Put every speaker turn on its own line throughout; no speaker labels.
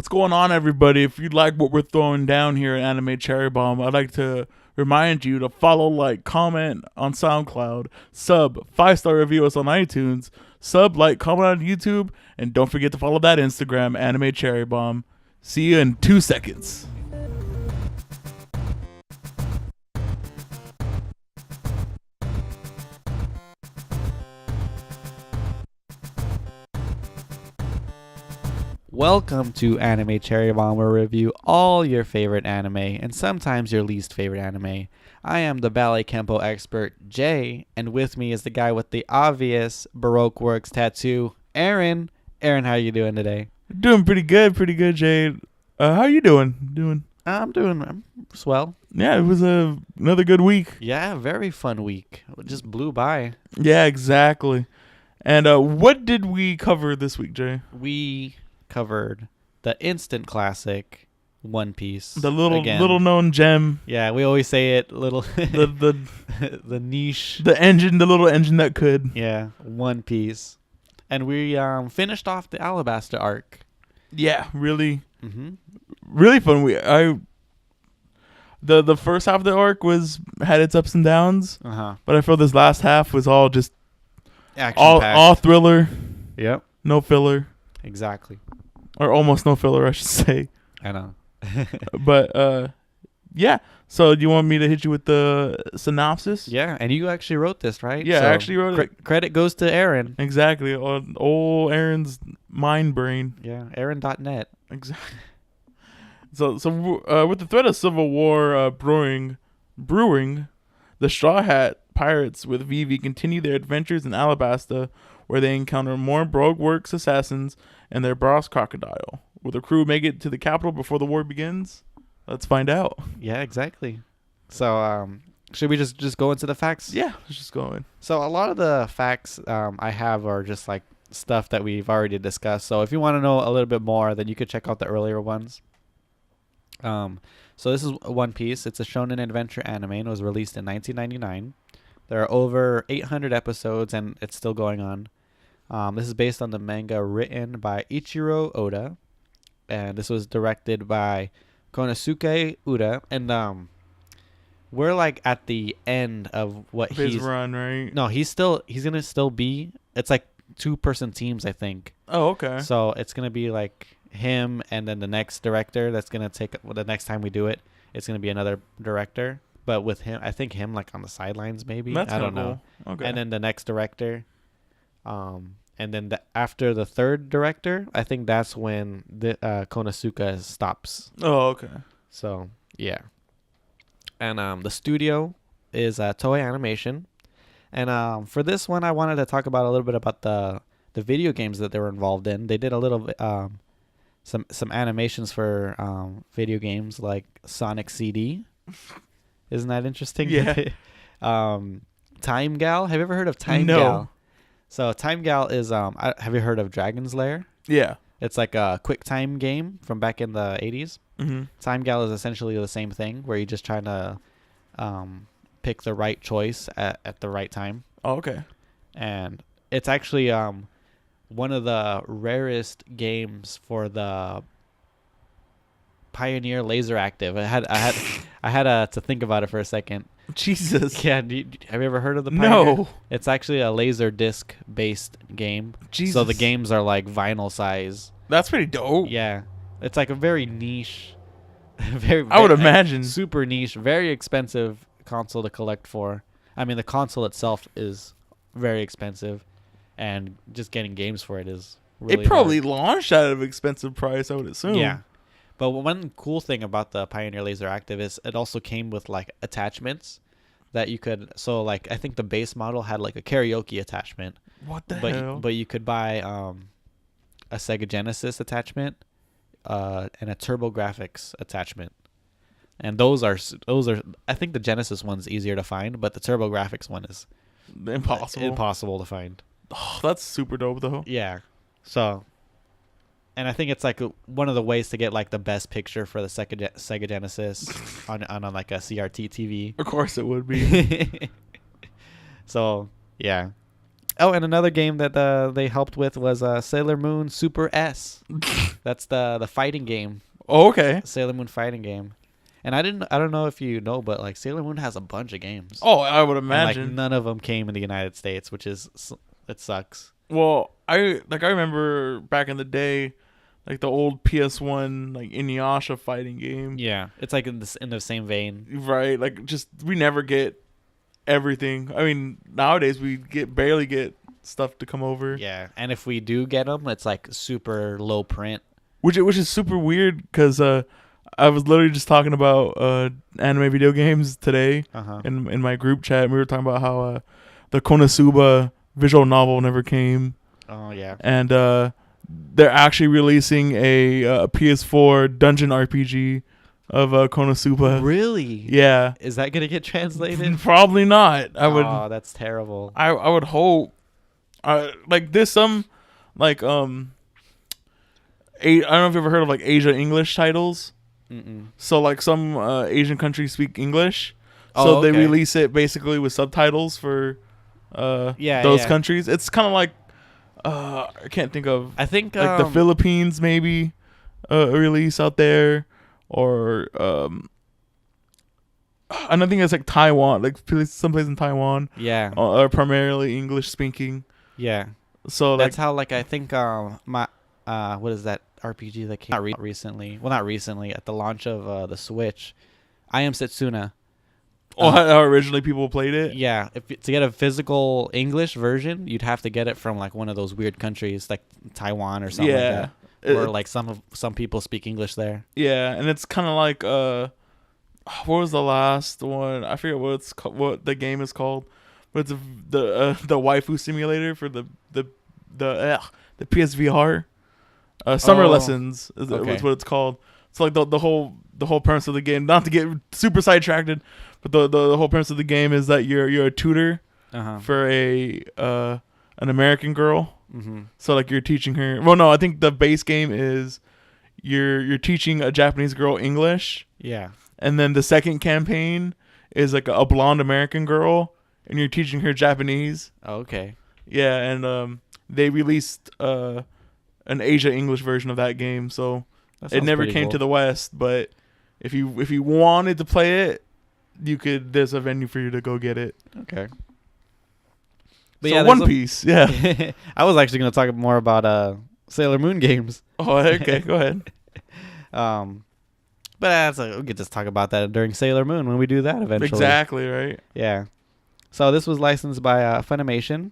What's going on, everybody? If you like what we're throwing down here at Anime Cherry Bomb, I'd like to remind you to follow, like, comment on SoundCloud, sub, 5-star review us on iTunes, sub, like, comment on YouTube, and don't forget to follow that Instagram, Anime Cherry Bomb. See you in 2 seconds.
Welcome to Anime Cherry Bomb, where we review all your favorite anime and sometimes your least favorite anime. I am the ballet kempo expert, Jay, and with me is the guy with the obvious Baroque Works tattoo, Aaron. Aaron, how are you doing today?
Doing pretty good, Jade. How you doing?
I'm swell.
Yeah, it was another good week.
Yeah, very fun week. It just blew by.
Yeah, exactly. And what did we cover this week, Jay?
We covered the instant classic One Piece.
The little known gem.
Yeah, we always say it, little
the
the niche.
the little engine that could.
Yeah, One Piece. And we finished off the Alabasta arc.
Yeah, really,
Mm-hmm.
really fun. The first half of the arc had its ups and downs, but I feel this last half was all just
Action-packed.
all thriller.
Yep.
No filler,
Exactly.
or almost no filler, I should say.
I know.
But yeah. So do you want me to hit you with the synopsis?
Yeah, and you actually wrote this, right?
Yeah,
So
I actually wrote it.
Credit goes to Aaron.
Exactly. On old Aaron's mind brain.
Yeah, Aaron.net.
Exactly. So with the threat of civil war brewing, the Straw Hat Pirates with Vivi continue their adventures in Alabasta, where they encounter more Baroque Works assassins and their boss Crocodile. Will the crew make it to the capital before the war begins? Let's find out.
Yeah, exactly. So should we just go into the facts?
Yeah, let's just go in.
So a lot of the facts I have are just like stuff that we've already discussed. So if you want to know a little bit more, then you could check out the earlier ones. So this is One Piece. It's a shonen adventure anime and was released in 1999. There are over 800 episodes and it's still going on. This is based on the manga written by Ichiro Oda, and this was directed by Konosuke Uda. And we're like at the end of what
His
he's
run, right?
No, he's gonna still be. It's like 2-person teams, I think.
Oh, okay.
So it's gonna be like him and then the next director that's gonna take the next time we do it, it's gonna be another director, but with him, I think him like on the sidelines maybe.
That's
I don't know.
Cool. Okay.
And then the next director, and then after the third director, I think that's when the Konosuke stops.
Oh, okay.
So yeah. And the studio is Toei Animation, and for this one, I wanted to talk about a little bit about the video games that they were involved in. They did a little some animations for video games like Sonic CD. Isn't that interesting?
Yeah.
Time Gal. Have you ever heard of Time
No.
Gal? So Time Gal is have you heard of Dragon's Lair?
Yeah.
It's like a quick time game from back in the 80s.
Mm-hmm.
Time Gal is essentially the same thing, where you're just trying to pick the right choice at the right time.
Oh, okay.
And it's actually one of the rarest games for the Pioneer Laser Active. I had to think about it for a second.
Jesus.
Yeah, have you ever heard of the Pioneer?
No.
It's actually a laser disc based game.
Jesus.
So the games are like vinyl size.
That's pretty dope.
Yeah. It's like a very niche, very
I would imagine.
super niche, very expensive console to collect for. I mean, the console itself is very expensive, and just getting games for it is really
It probably
hard.
launched at an expensive price, I would assume.
Yeah. But one cool thing about the Pioneer Laser Active is it also came with like attachments that you could. So like I think the base model had like a karaoke attachment.
What the
but
hell?
But you could buy a Sega Genesis attachment, and a TurboGrafx attachment, and those are I think the Genesis one's easier to find, but the TurboGrafx one is impossible to find.
Oh, that's super dope though.
Yeah, so, and I think it's like one of the ways to get like the best picture for the Sega Genesis on like a CRT TV.
Of course it would be.
So yeah. Oh, and another game that they helped with was Sailor Moon Super S. That's the fighting game.
Oh, okay.
Sailor Moon fighting game. And I don't know if you know, but like Sailor Moon has a bunch of games.
Oh, I would
And
imagine.
like none of them came in the United States, which is it sucks.
Well, I remember back in the day, like the old PS1 like Inuyasha fighting game.
Yeah, it's like in the same vein.
Right, like just we never get everything. I mean, nowadays we barely get stuff to come over.
Yeah, and if we do get them, it's like super low print.
Which is super weird because I was literally just talking about anime video games today in my group chat. And we were talking about how the Konosuba visual novel never came.
Oh yeah,
and they're actually releasing a PS4 dungeon RPG of Konosuba.
Really?
Yeah.
Is that gonna get translated?
Probably not.
Oh, that's terrible.
I would hope. Like there's some like I don't know if you've ever heard of like Asia English titles.
Mm-mm.
So like some Asian countries speak English,
Oh,
so they
okay.
release it basically with subtitles for those countries. It's kind of like I can't think of.
I think
Like the Philippines maybe a release out there, or I don't think it's like Taiwan, like someplace in Taiwan.
Yeah.
Are primarily English speaking.
Yeah.
So
That's
like
how like I think my what is that RPG that came out recently? Well, not recently, at the launch of the Switch. I Am Setsuna.
how originally people played it.
Yeah, to get a physical English version, you'd have to get it from like one of those weird countries like Taiwan or something like that. Or like some people speak English there.
Yeah, and it's kind of like what was the last one? I forget what the game is called, but it's the waifu simulator for the PSVR. Summer Lessons is what it's called. It's like the whole premise of the game. Not to get super sidetracked, but the whole premise of the game is that you're a tutor for an American girl.
Mm-hmm.
So like you're teaching her. Well, no, I think the base game is you're teaching a Japanese girl English.
Yeah.
And then the second campaign is like a blonde American girl, and you're teaching her Japanese.
Oh, okay.
Yeah, and they released an Asia English version of that game, so it never came to the West. But if you wanted to play it, you could. There's a venue for you to go get it.
Okay.
But so yeah, One Piece. Yeah.
I was actually going to talk more about Sailor Moon games.
Oh, okay. Go ahead.
But we could just talk about that during Sailor Moon when we do that eventually.
Exactly, right?
Yeah. So this was licensed by Funimation.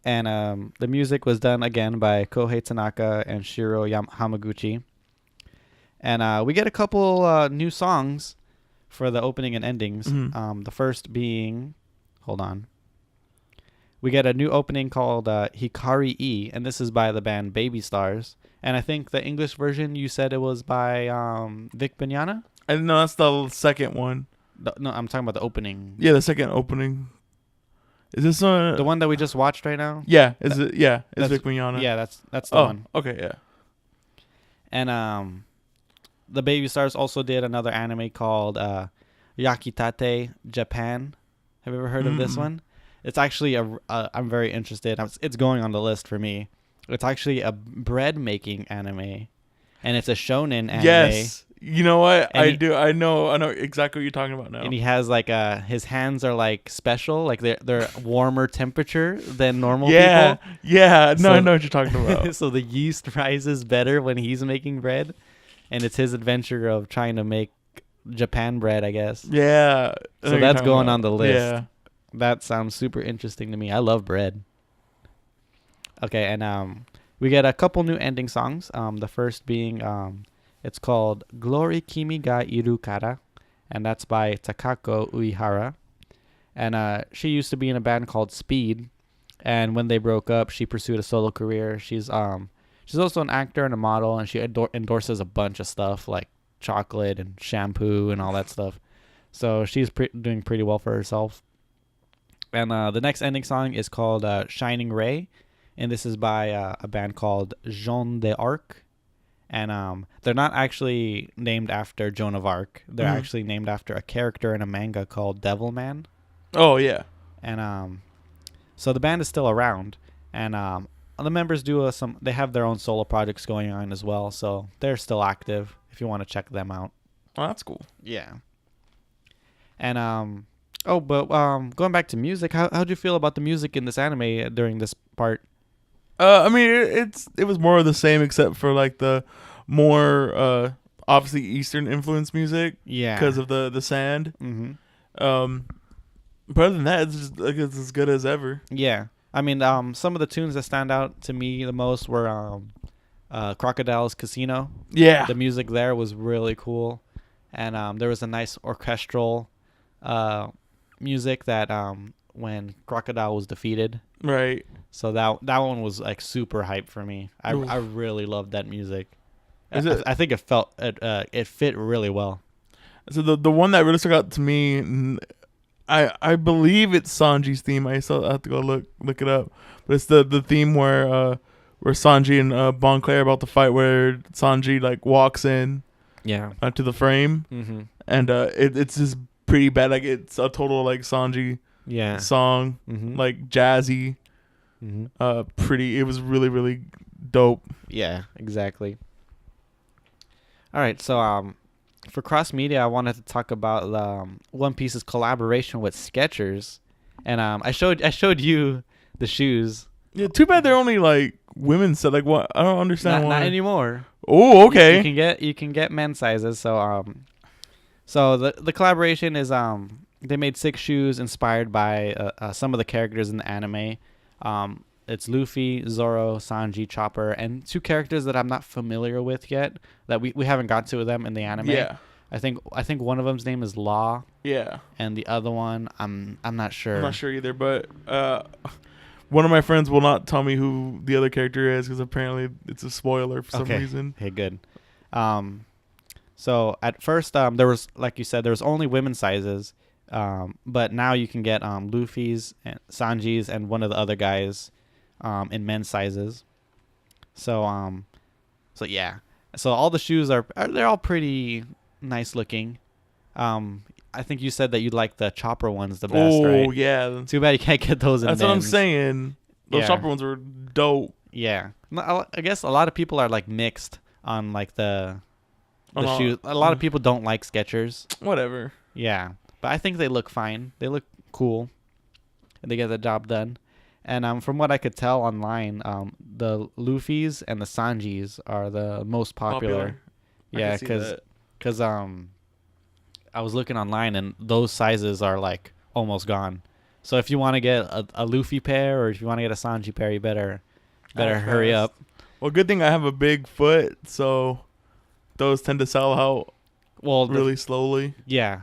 And the music was done again by Kohei Tanaka and Shiro Hamaguchi. And we get a couple new songs for the opening and endings.
Mm-hmm.
The first being... Hold on. We get a new opening called Hikari E, and this is by the band Baby Stars. And I think the English version, you said it was by Vic Bignana?
No, that's the second one.
No, I'm talking about the opening.
Yeah, the second opening. Is this
the one that we just watched right now?
Yeah, is it? Yeah, it's Vic Mignogna.
Yeah, that's the one.
Okay, yeah.
And the Baby Stars also did another anime called Yakitate Japan. Have you ever heard of this one? It's actually I'm very interested. It's going on the list for me. It's actually a bread making anime, and it's a shonen anime.
Yes. You know what? I know exactly what you're talking about now.
And he has like his hands are like special, like they're warmer temperature than normal people.
Yeah. No, I know what you're talking about.
So the yeast rises better when he's making bread, and it's his adventure of trying to make Japan bread, I guess.
Yeah.
So that's going on the list.
Yeah.
That sounds super interesting to me. I love bread. Okay, and we get a couple new ending songs. The first being it's called Glory Kimi ga Iru Kara, and that's by Takako Uehara. And she used to be in a band called Speed, and when they broke up, she pursued a solo career. She's also an actor and a model, and she endorses a bunch of stuff like chocolate and shampoo and all that stuff. So she's doing pretty well for herself. And the next ending song is called Shining Ray, and this is by a band called Jeanne d'Arc. And they're not actually named after Joan of Arc. They're actually named after a character in a manga called Devilman.
Oh, yeah.
And So the band is still around, and the members do some. They have their own solo projects going on as well, so they're still active. If you want to check them out.
Oh, that's cool.
Yeah. And going back to music, how'd you feel about the music in this anime during this part?
I mean, it was more of the same except for like the more obviously Eastern influence music.
Yeah.
Because of the sand.
Mm-hmm.
But other than that, it's just like it's as good as ever.
Yeah. I mean, some of the tunes that stand out to me the most were Crocodile's Casino.
Yeah.
The music there was really cool, and there was a nice orchestral music that when Crocodile was defeated.
Right.
So that one was like super hype for me. I really loved that music. I think it fit really well.
So the one that really stuck out to me, I believe it's Sanji's theme. I still have to go look it up, but it's the theme where Sanji and Bon Claire are about to fight, where Sanji like walks in, to the frame,
mm-hmm.
and it's just pretty bad. Like it's a total like Sanji song,
mm-hmm.
like jazzy,
mm-hmm.
pretty. It was really really dope.
Yeah, exactly. All right, so for cross media, I wanted to talk about One Piece's collaboration with Skechers, and I showed you the shoes.
Yeah, too bad they're only like women's set. Like what? I don't understand why.
Not anymore.
Oh, okay.
You can get men's sizes. So the collaboration is they made 6 shoes inspired by some of the characters in the anime. It's Luffy, Zoro, Sanji, Chopper, and 2 characters that I'm not familiar with yet. That we haven't got to them in the anime.
Yeah.
I think one of them's name is Law.
Yeah.
And the other one, I'm not sure.
I'm not sure either, but one of my friends will not tell me who the other character is because apparently it's a spoiler for some reason.
Okay, good. So at first, there was, like you said, there was only women's sizes, but now you can get Luffy's, and Sanji's, and one of the other guys in men's sizes. So yeah. So all the shoes they're all pretty nice looking. I think you said that you'd like the Chopper ones the best, right?
Oh, yeah.
Too bad you can't get those in
That's
men's.
what I'm saying. Those Chopper ones were dope.
Yeah. I guess a lot of people are like mixed on like the shoes. A lot of people don't like Skechers.
Whatever.
Yeah. But I think they look fine. They look cool. And they get the job done. And from what I could tell online, the Luffy's and the Sanji's are the most popular. Yeah, because I was looking online and those sizes are like almost gone. So if you want to get a Luffy pair or if you want to get a Sanji pair, you better hurry up.
Well, good thing I have a big foot, so those tend to sell out really slowly.
Yeah.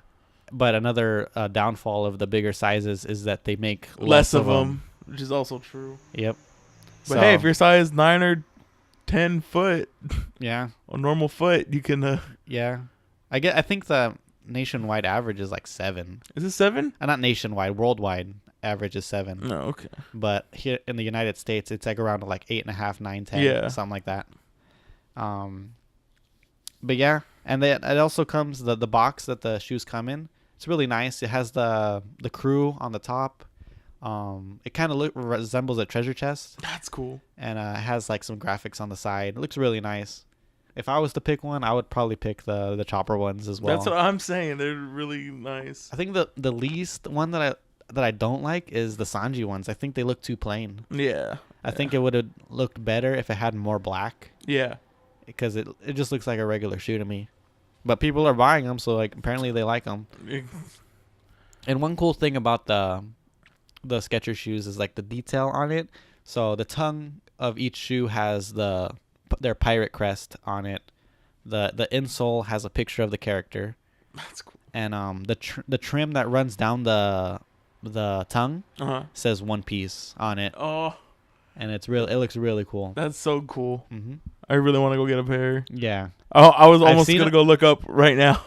But another downfall of the bigger sizes is that they make
less of them, which is also true.
Yep.
But hey, if you're size 9 or 10 foot,
yeah,
a normal foot, you can.
Yeah, I think the nationwide average is like 7.
Is it 7?
Not nationwide, worldwide average is 7.
No, okay.
But here in the United States, it's like around like 8.5, 9, 10, something like that. But yeah, and it also comes the box that the shoes come in. It's really nice. It has the crew on the top. It kind of resembles a treasure chest.
That's cool.
And it has like some graphics on the side. It looks really nice. If I was to pick one, I would probably pick the Chopper ones as well.
That's what I'm saying. They're really nice.
I think the least one that I don't like is the Sanji ones. I think they look too plain.
Yeah.
I think it would have looked better if it had more black.
Yeah.
Because it just looks like a regular shoe to me. But people are buying them, so like apparently they like them. And one cool thing about the Skechers shoes is like the detail on it. So the tongue of each shoe has their pirate crest on it. The insole has a picture of the character.
That's cool.
And the trim that runs down the tongue says One Piece on it.
Oh.
And it looks really cool.
That's so cool.
Mm-hmm.
I really want to go get a pair.
Yeah.
Oh, I was almost gonna go look up right now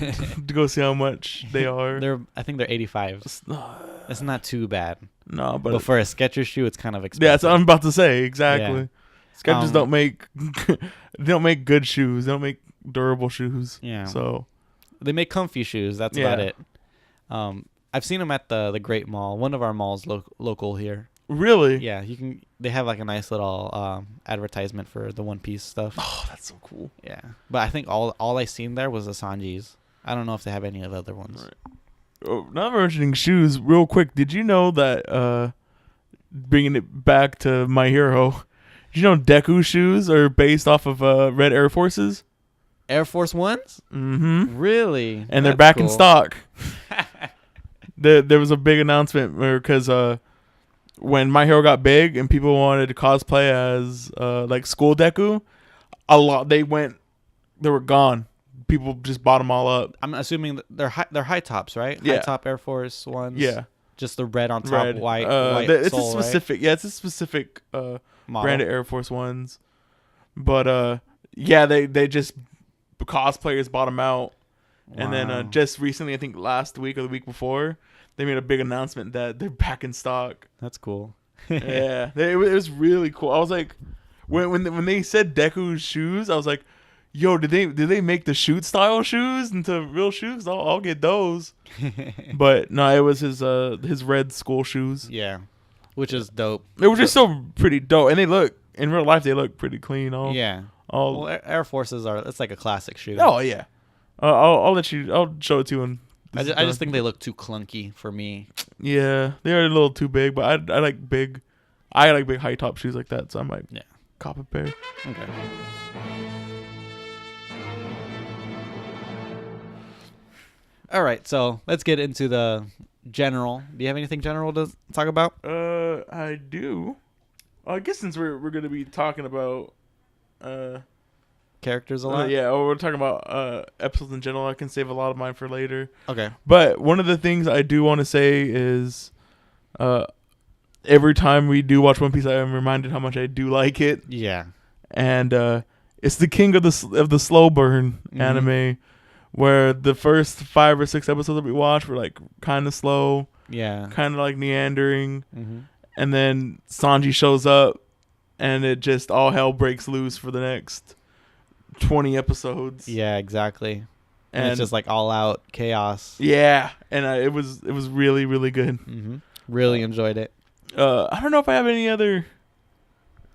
to go see how much they are.
I think they're $85. It's not too bad.
No,
but for a Skechers shoe, it's kind of expensive.
Yeah, that's what I'm about to say. Exactly.
Yeah.
Skechers don't make good shoes. They don't make durable shoes.
Yeah.
So
they make comfy shoes. That's about it. I've seen him at the Great Mall, one of our malls local here.
Really?
Yeah, you can. They have like a nice little advertisement for the One Piece stuff.
Oh, that's so cool.
Yeah, but I think all I seen there was the Sanjis. I don't know if they have any of the other ones.
Right. Oh, now we're mentioning shoes, real quick. Did you know that? Bringing it back to My Hero, did you know Deku shoes are based off of Red Air Forces?
Air Force Ones?
Mm-hmm.
Really?
And they're
That's
back in
cool.
stock. There was a big announcement because when My Hero got big and people wanted to cosplay as like school Deku, they were gone. People just bought them all up.
I'm assuming that they're high tops, right?
Yeah.
High top Air Force Ones.
Yeah.
Just the red on top,
Red.
white
It's
sole,
a specific,
right?
yeah, it's a specific
Model.
brand of Air Force Ones. But yeah, they just cosplayers bought them out, and
Wow.
then just recently, I think last week or the week before, they made a big announcement that they're back in stock.
That's cool.
Yeah, it was really cool. I was like, when they said Deku's shoes, I was like, yo, did they make the shoot style shoes into real shoes? I'll get those. But no, it was his red school shoes.
Yeah, which is dope.
It was just so pretty dope, and they look in real life. They look pretty clean.
Yeah. Well, Air Forces it's like a classic shoe.
Oh yeah. I'll let you. I'll show it to you.
I just think they look too clunky for me.
Yeah, they're a little too big, but I like big. I like big high top shoes like that, so I might cop a pair.
Okay. All right, so let's get into the general. Do you have anything general to talk about?
I do. Well, I guess since we're gonna be talking about
Characters a lot?
yeah, or we're talking about episodes in general, I can save a lot of mine for later.
Okay.
But one of the things I do want to say is every time we do watch One Piece, I am reminded how much I do like it.
Yeah.
And it's the king of the slow burn anime, where the first 5 or 6 episodes that we watched were like kind of slow, kind of like meandering, and then Sanji shows up, and it just all hell breaks loose for the next 20 episodes.
Yeah, exactly. And
And
it's just like all out chaos.
Yeah, and it was really, really good.
Really enjoyed it.
I don't know if I have any other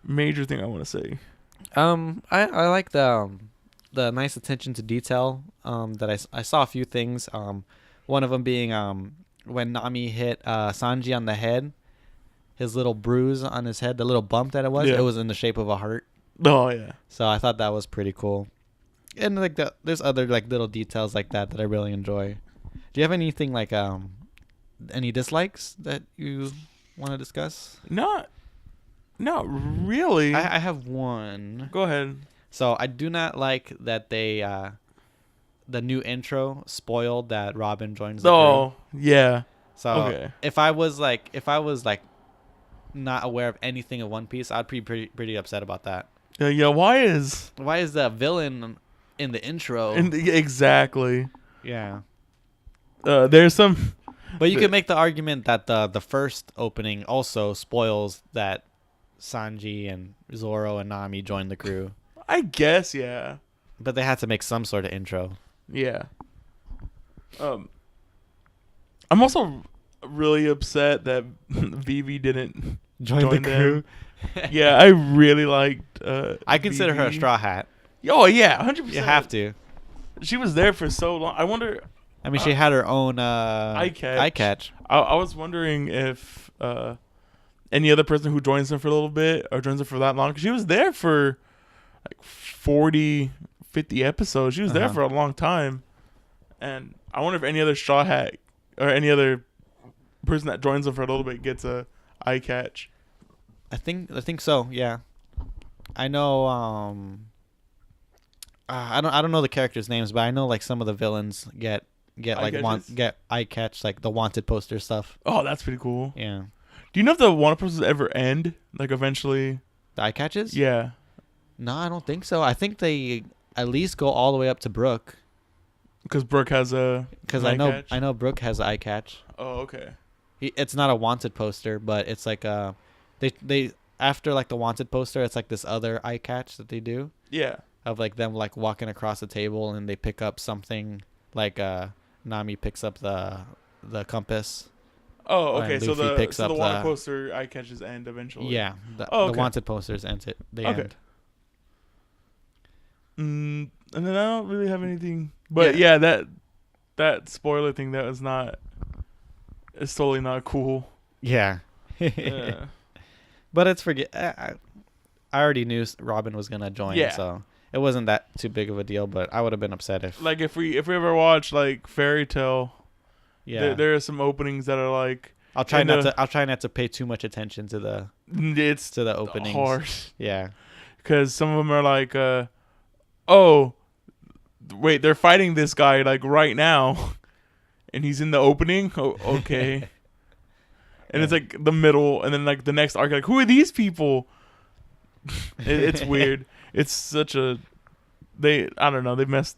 major thing I want to say.
I like the nice attention to detail. That I saw a few things. One of them being when Nami hit Sanji on the head, his little bruise on his head, the little bump that it was in the shape of a heart.
Oh yeah.
So I thought that was pretty cool. And like there's other like little details like that I really enjoy. Do you have anything like any dislikes that you want to discuss?
Not really.
I have one.
Go ahead.
So I do not like that they the new intro spoiled that Robin joins the
Oh yeah.
crew. So if I was like not aware of anything of One Piece, I'd be pretty upset about that.
Yeah. Why is
the villain in the intro?
Exactly.
Yeah.
There's some.
But you could make the argument that the first opening also spoils that Sanji and Zoro and Nami joined the crew.
I guess yeah.
But they had to make some sort of intro.
Yeah. I'm also really upset that Vivi didn't
Join the crew.
Yeah, I really liked.
I consider her a
Vivi.
straw hat.
Oh yeah, 100%.
You have to.
She was there for so long. I wonder.
I mean, she had her own
eye
catch.
I was wondering if any other person who joins them for a little bit or joins them for that long, because she was there for like 40, 50 episodes. She was there for a long time, and I wonder if any other straw hat or any other person that joins them for a little bit gets a eye catch.
I think so. Yeah. I know. I don't know the characters' names, but I know like some of the villains get get eye catch, like the wanted poster stuff.
Oh, that's pretty cool.
Yeah.
Do you know if the wanted posters ever end? Like eventually?
The eye catches?
Yeah.
No, I don't think so. I think they at least go all the way up to Brooke.
Because Brooke has a.
Because I know Brooke has an eye catch.
Oh, okay.
It's not a wanted poster, but it's like they after like the wanted poster, it's like this other eye catch that they do.
Yeah.
Of like them like walking across the table and they pick up something like Nami picks up the the compass.
Oh, okay. So
Luffy
the
picks up
the water
the-
poster eye catches end eventually.
Yeah, the
Okay.
wanted posters ends it. They
Okay.
end.
And then I don't really have anything. But yeah, that spoiler thing that was not. It's totally not cool.
Yeah.
Yeah.
But it's I already knew Robin was gonna join,
Yeah.
so it wasn't that too big of a deal. But I would have been upset if.
Like if we ever watch like Fairy Tale,
Yeah.
there are some openings that are like
I'll try
in
not
the-
to. I'll try not to pay too much attention to the
it's
openings.
hard
Yeah.
because some of them are like, oh, wait, they're fighting this guy like right now, and he's in the opening. Oh, okay. And it's like the middle, and then like the next arc, like who are these people? It's weird. It's such a I don't know. They messed.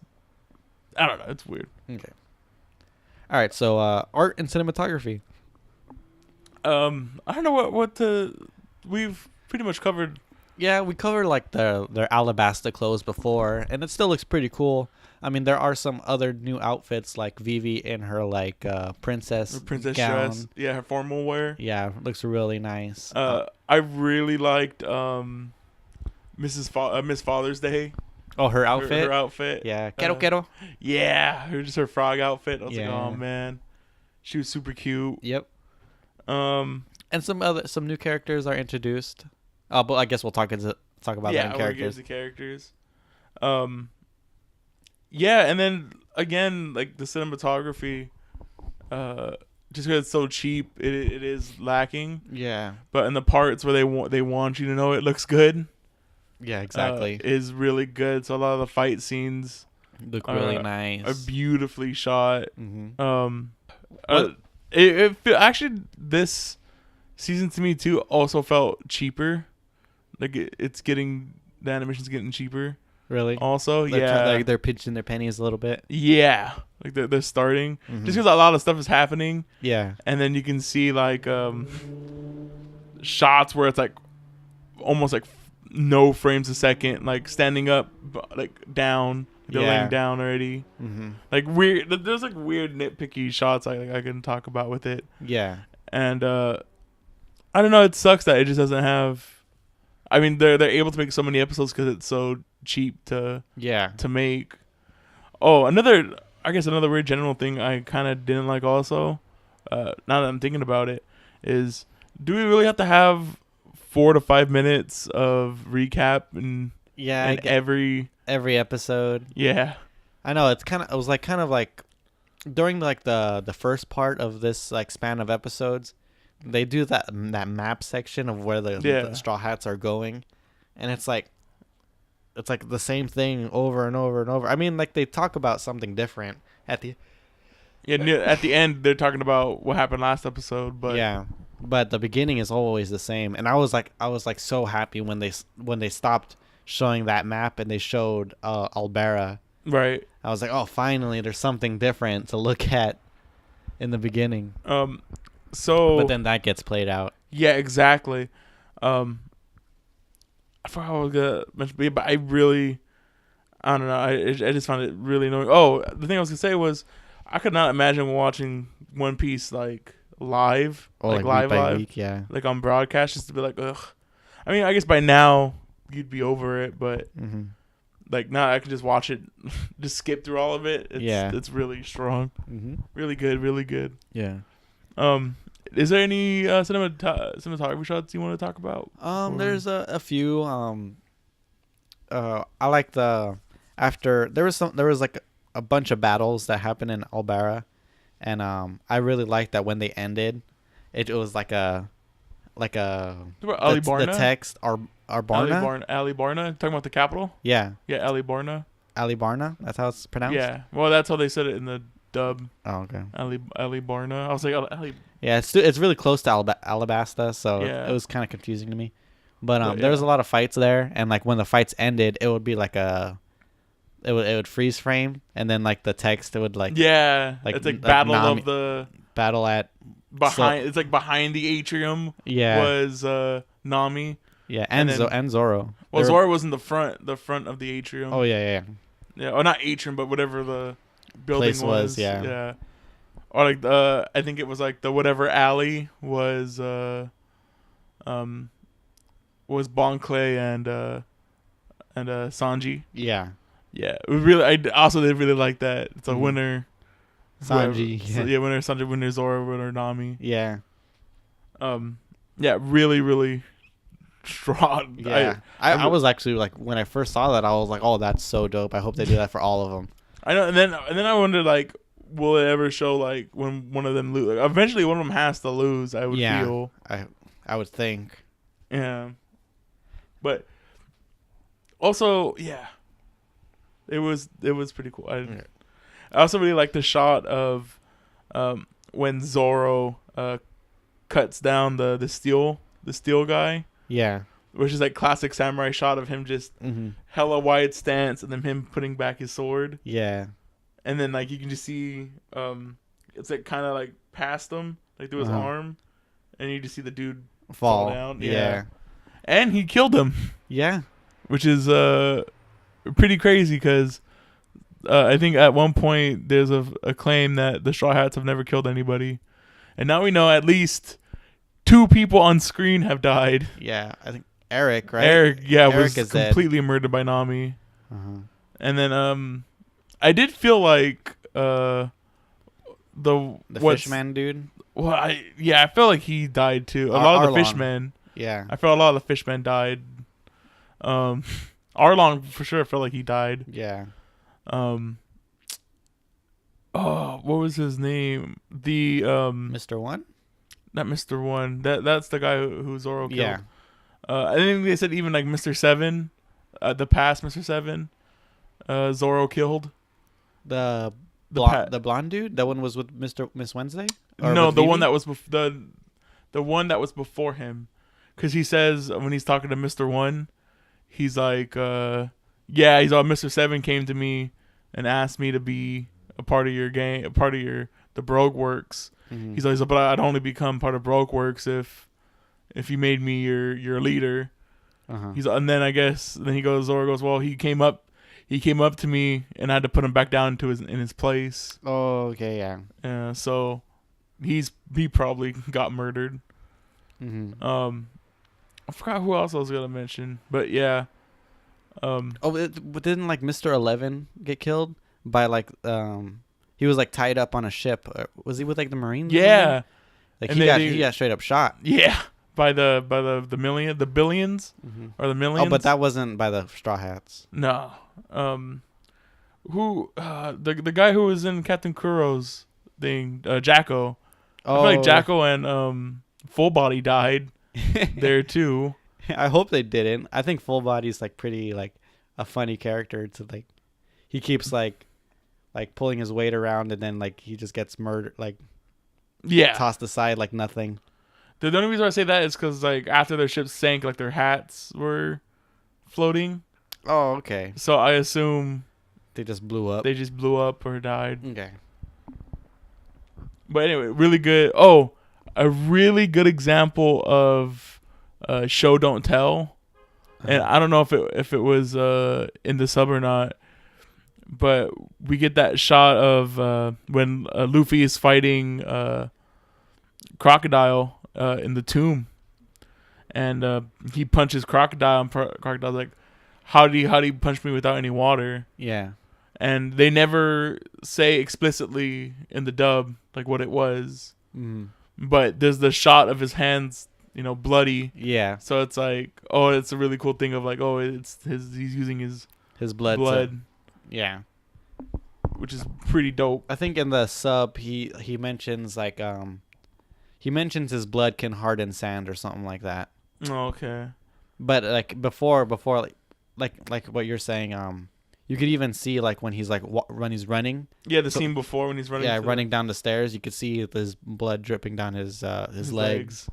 I don't know. It's weird.
Okay. All right. So art and cinematography.
I don't know what to. We've pretty much covered.
Yeah, we covered like their Alabasta clothes before, and it still looks pretty cool. I mean, there are some other new outfits like Vivi in her like princess
Her princess
gown.
dress. Yeah, her formal wear.
Yeah, looks really nice.
I really liked Miss Father's Day.
Oh, her outfit.
Her outfit.
Yeah,
Uh,
quero.
Yeah, her frog outfit. I was like,
Yeah.
oh man, she was super cute.
Yep.
Um,
And some new characters are introduced. But I guess we'll talk about
yeah,
the
we're gonna get
characters.
the characters. Yeah, and then again, like the cinematography, just because it's so cheap, it is lacking.
Yeah.
But in the parts where they want you to know it looks good,
Yeah, exactly.
is really good. So a lot of the fight scenes
Look really nice.
are beautifully shot.
Mm-hmm.
Actually this season to me too also felt cheaper. Like the animation's getting cheaper.
Really?
Also,
They're pinching their pennies a little bit.
yeah, like they're starting
Mhm.
just because a lot of stuff is happening,
Yeah.
and then you can see like shots where it's like almost like no frames a second, like standing up, like down, they're
Yeah.
laying down already.
Mm-hmm.
Like weird, there's like weird nitpicky shots I can talk about with it,
Yeah.
and I don't know. It sucks that it just doesn't have. I mean, they're able to make so many episodes because it's so cheap to make. Oh, another weird general thing I kind of didn't like also, now that I'm thinking about it, is do we really have to have 4 to 5 minutes of recap in every
episode?
Yeah.
I know it was kind of like during like the first part of this like span of episodes, they do that map section of where the Straw Hats are going, and it's like the same thing over and over and over. I mean, like they talk about something different at the
at the end they're talking about what happened last episode, but
but the beginning is always the same. And I was like so happy when they stopped showing that map and they showed Albera.
Right.
I was like, oh, finally, there's something different to look at in the beginning.
So
But then that gets played out.
Yeah, exactly. I forgot what I was gonna mention, but I don't know. I just found it really annoying. Oh, the thing I was gonna say was, I could not imagine watching One Piece like live,
Or
live,
week by week, yeah.
like on broadcast, just to be like, ugh. I mean, I guess by now you'd be over it, but
Mm-hmm.
like now I can just watch it, just skip through all of it. It's really strong,
Mm-hmm.
really good, really good.
Yeah.
Is there any cinematography shots you want to talk about?
There's a few. I like there was like a bunch of battles that happened in Albera, and I really liked that when they ended, it was like a
Alibarna?
the text Arbarna.
Alibarna? Talking about the capital?
Yeah,
Alibarna.
Alibarna. That's how it's pronounced.
Yeah. Well, that's how they said it in the dub.
Oh, okay.
Alibarna. I was like,
Yeah, it's really close to Alabasta, so
Yeah.
it was kind of confusing to me. But
But,
there was
yeah.
a lot of fights there, and like when the fights ended, it would be like it would freeze frame, and then like the text it would like
yeah.
like-
It's like
like
battle
Nami-
of the
battle at
behind. It's like behind the atrium
yeah
was Nami.
and
then-
and Zoro.
Well,
They were-
Zora was in the front of the atrium.
Oh yeah.
Yeah. Or not atrium, but whatever the building
Place was, yeah.
Yeah. or like I think it was like the whatever alley was Bon and Sanji.
Yeah.
Yeah, it was really. I also did really like that. It's a
Mhm.
winner.
Sanji.
So, yeah, winner Sanji, winner Zoro, winner Nami.
Yeah.
Yeah, really, really strong.
Yeah. I was actually like, when I first saw that, I was like, oh, that's so dope. I hope they do that for all of them.
I know, and then I wondered like, will it ever show like when one of them lose? Like, eventually, one of them has to lose. I would feel.
I would think.
Yeah, but also, yeah, it was pretty cool. I also really like the shot of when Zoro cuts down the steel guy.
Yeah.
Which is like classic samurai shot of him just hella wide stance and then him putting back his sword.
Yeah.
And then like you can just see it's like kind of like past him, like through his arm, and you just see the dude fall down.
Yeah.
And he killed him.
Yeah.
Which is pretty crazy because I think at one point there's a claim that the Straw Hats have never killed anybody. And now we know at least 2 people on screen have died.
Yeah. I think Eric, right?
Eric was
is
completely
dead.
murdered by Nami.
Uh-huh.
And then I did feel like the
Fishman dude.
Well, I felt like he died too. A lot of the fishmen.
Yeah.
I felt a lot of the fishmen died. Arlong for sure felt like he died.
Yeah.
Oh, what was his name? The
Mr. One?
Not Mr. One. That's the guy who Zoro killed.
Yeah.
I think they said even like Mr. Seven, the past Mr. Seven, Zoro killed.
The blonde dude. That one was with Miss Wednesday. Or
No,
with
the
Vivi?
one that was the one that was before him, because he says when he's talking to Mr. One, he's like, yeah, he's all Mr. Seven came to me and asked me to be a part of your gang, a part of the Brogue Works.
Mm-hmm.
He's always like, but I'd only become part of Brogue Works if you made me your leader.
Uh-huh.
And then I guess Zoro goes, well, he came up to me and I had to put him back down to in his place.
Oh, okay, yeah.
So he probably got murdered.
Mm-hmm.
I forgot who else I was gonna mention, but yeah.
But didn't like Mr. 11 get killed by like he was like tied up on a ship? Was he with like the Marines?
Yeah.
Like
And
he got straight up shot.
Yeah. By the billions or the millions.
Oh, but that wasn't by the Straw Hats.
No. Who the guy who was in Captain Kuro's thing, Jacko. I feel like Jacko and Full Body died there too.
I hope they didn't. I think Full Body's like pretty like a funny character to like. He keeps like pulling his weight around and then like he just gets murdered, like tossed aside like nothing.
The only reason I say that is because like after their ship sank, like their hats were floating.
Oh, okay.
So I assume
they just blew up.
They just blew up or died.
Okay.
But anyway, really good. Oh, a really good example of show don't tell. And I don't know if it was in the sub or not, but we get that shot of when Luffy is fighting Crocodile in the tomb, and he punches Crocodile, and Crocodile's like, "How do you punch me without any water?"
Yeah.
And they never say explicitly in the dub like what it was, but there's the shot of his hands, bloody.
Yeah.
So it's like, oh, it's a really cool thing of like, oh, he's using his blood.
Yeah.
Which is pretty dope.
I think in the sub he mentions like he mentions his blood can harden sand or something like that.
Oh, okay.
But like before like what you're saying, you could even see like when he's like when he's running.
Yeah, the scene before when he's running.
Yeah, running down the stairs, you could see his blood dripping down his legs.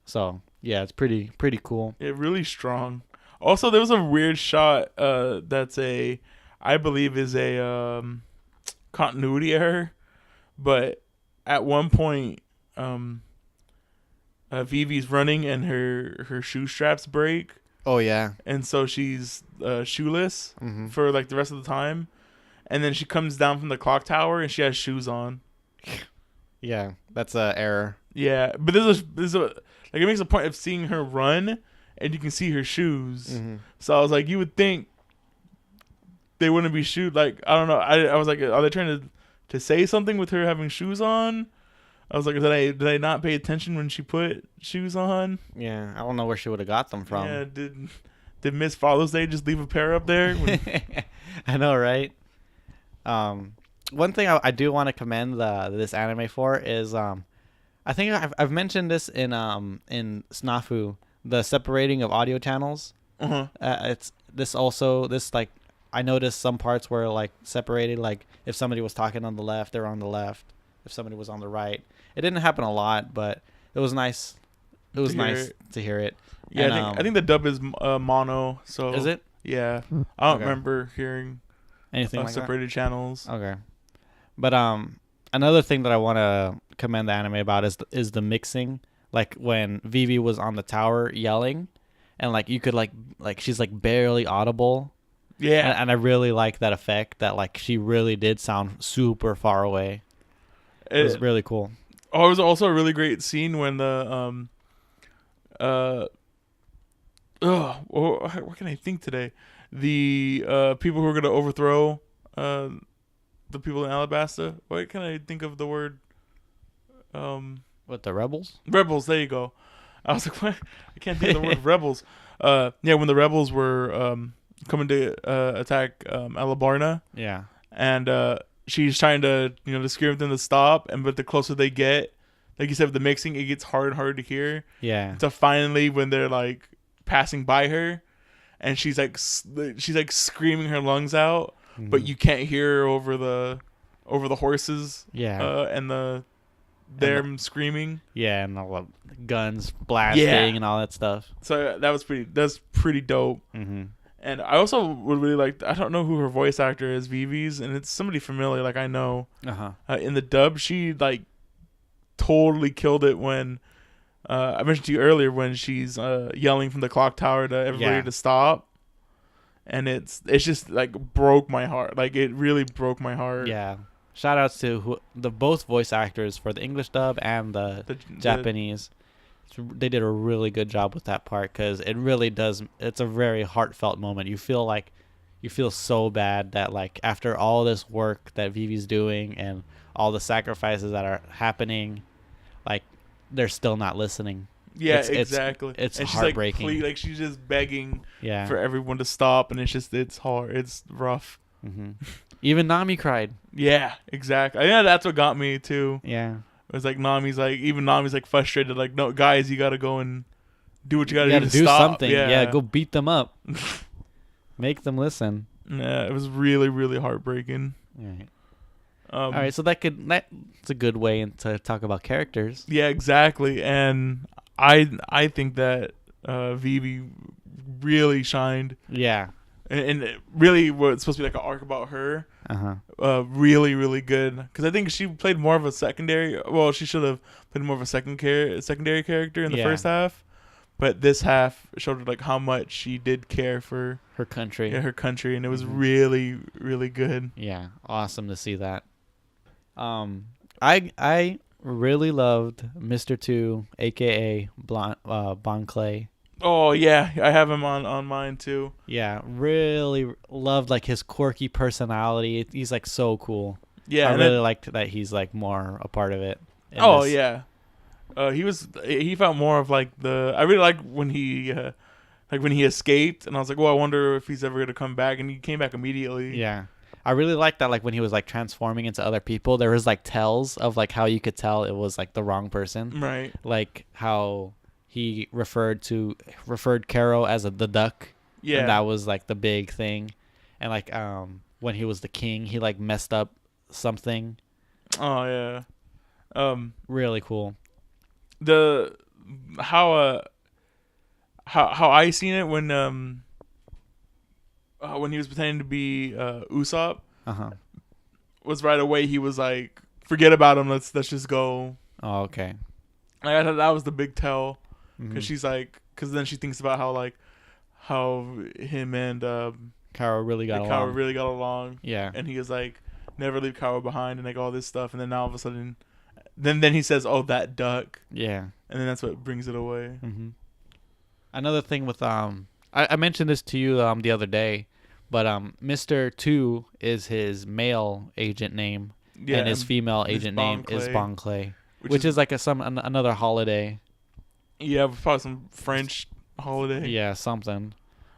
So yeah, it's pretty cool.
Yeah, really strong. Also, there was a weird shot that's I believe is a continuity error, but at one point, Vivi's running and her shoe straps break.
Oh yeah,
and so she's shoeless for like the rest of the time, and then she comes down from the clock tower and she has shoes on.
Yeah, that's a error.
Yeah, but there's a like it makes a point of seeing her run, and you can see her shoes.
Mm-hmm.
So I was like, you would think they wouldn't be shoot like I don't know. I was like, are they trying to say something with her having shoes on? I was like, did I not pay attention when she put shoes on?
Yeah, I don't know where she would have got them from.
Yeah, did Miss Father's Day just leave a pair up there?
I know, right? One thing I do want to commend this anime for is I think I've mentioned this in Snafu, the separating of audio channels.
Uh-huh.
It's this like I noticed some parts were like separated, like if somebody was talking on the left, they're on the left. If somebody was on the right, it didn't happen a lot, but it was nice. It was nice to hear it.
Yeah,
And,
I think the dub is mono. So
is it?
Yeah, I don't
Okay.
remember hearing
Anything like that?
separated channels.
Okay. But another thing that I want to commend the anime about is the mixing. Like when Vivi was on the tower yelling, and like you could like she's like barely audible.
Yeah,
And I really like that effect that like she really did sound super far away. It was really cool.
Oh, it was also a really great scene when the what can I think today? The people who are gonna overthrow the people in Alabasta. What can I think of the word?
What, the rebels?
Rebels. There you go. I was like, what? I can't think of the word rebels. Yeah, when the rebels were coming to attack Alabarna,
Yeah.
and she's trying to to scream them to stop, but the closer they get, like you said, with the mixing, it gets harder and harder to hear.
Yeah.
So finally, when they're like passing by her, and she's like screaming her lungs out, but you can't hear her over the horses.
Yeah.
And them screaming.
Yeah, and all the guns blasting and all that stuff.
So that's pretty dope.
Mm-hmm.
And I also would really like. I don't know who her voice actor is, Vivi's, and it's somebody familiar. Like I know.
Uh-huh.
In the dub, she like totally killed it when I mentioned to you earlier when she's yelling from the clock tower to everybody to stop, and it's just like broke my heart. Like it really broke my heart.
Yeah. Shout outs to the both voice actors for the English dub and the Japanese. They did a really good job with that part because it really does. It's a very heartfelt moment. You feel so bad that like after all this work that Vivi's doing and all the sacrifices that are happening, like they're still not listening.
Yeah, exactly.
It's
and
heartbreaking.
She's like she's just begging
Yeah.
for everyone to stop, and it's hard. It's rough.
Mm-hmm. Even Nami cried.
Yeah, exactly. Yeah, that's what got me too.
Yeah.
It was like Nami's like frustrated. Like, no, guys, you gotta go and do what you gotta do to
do
stop.
something.
Yeah.
Go beat them up. Make them listen.
Yeah, it was really, really heartbreaking.
Right. All right, so that's a good way to talk about characters.
Yeah, exactly. And I think that Vivi really shined.
Yeah.
And it really was supposed to be like an arc about her. Really, really good. Because I think she played more of a secondary. Well, she should have played more of a secondary character in the first half. But this half showed her like how much she did care for
her country.
Yeah, her country, and it was really, really good.
Yeah, awesome to see that. I really loved Mr. 2, aka Bon Clay.
Oh yeah, I have him on mine too.
Yeah, really loved like his quirky personality. He's like so cool.
Yeah,
I really liked that he's like more a part of it.
Oh yeah, he felt more of like I really like when he escaped, and I was like, well, I wonder if he's ever gonna come back, and he came back immediately.
Yeah, I really liked that like when he was like transforming into other people, there was like tells of like how you could tell it was like the wrong person.
Right.
Like how he referred Caro as the duck.
Yeah.
And that was like the big thing. And like when he was the king, he like messed up something.
Oh yeah.
Really cool.
How I seen it when he was pretending to be Usopp was right away. He was like, forget about him. Let's just go.
Oh, okay.
I thought that was the big tell, because she's like, because then she thinks about how him and
Caro really got along.
Yeah, and he was like, never leave Karo behind and like all this stuff, and then now all of a sudden, then he says, "Oh, that duck,"
Yeah.
and then that's what brings it away.
Mm-hmm. Another thing with I mentioned this to you the other day, but Mr. 2 is his male agent name,
Yeah,
and his female agent name is
Bon
Clay, which is like another holiday.
Yeah, probably some French holiday.
Yeah, something.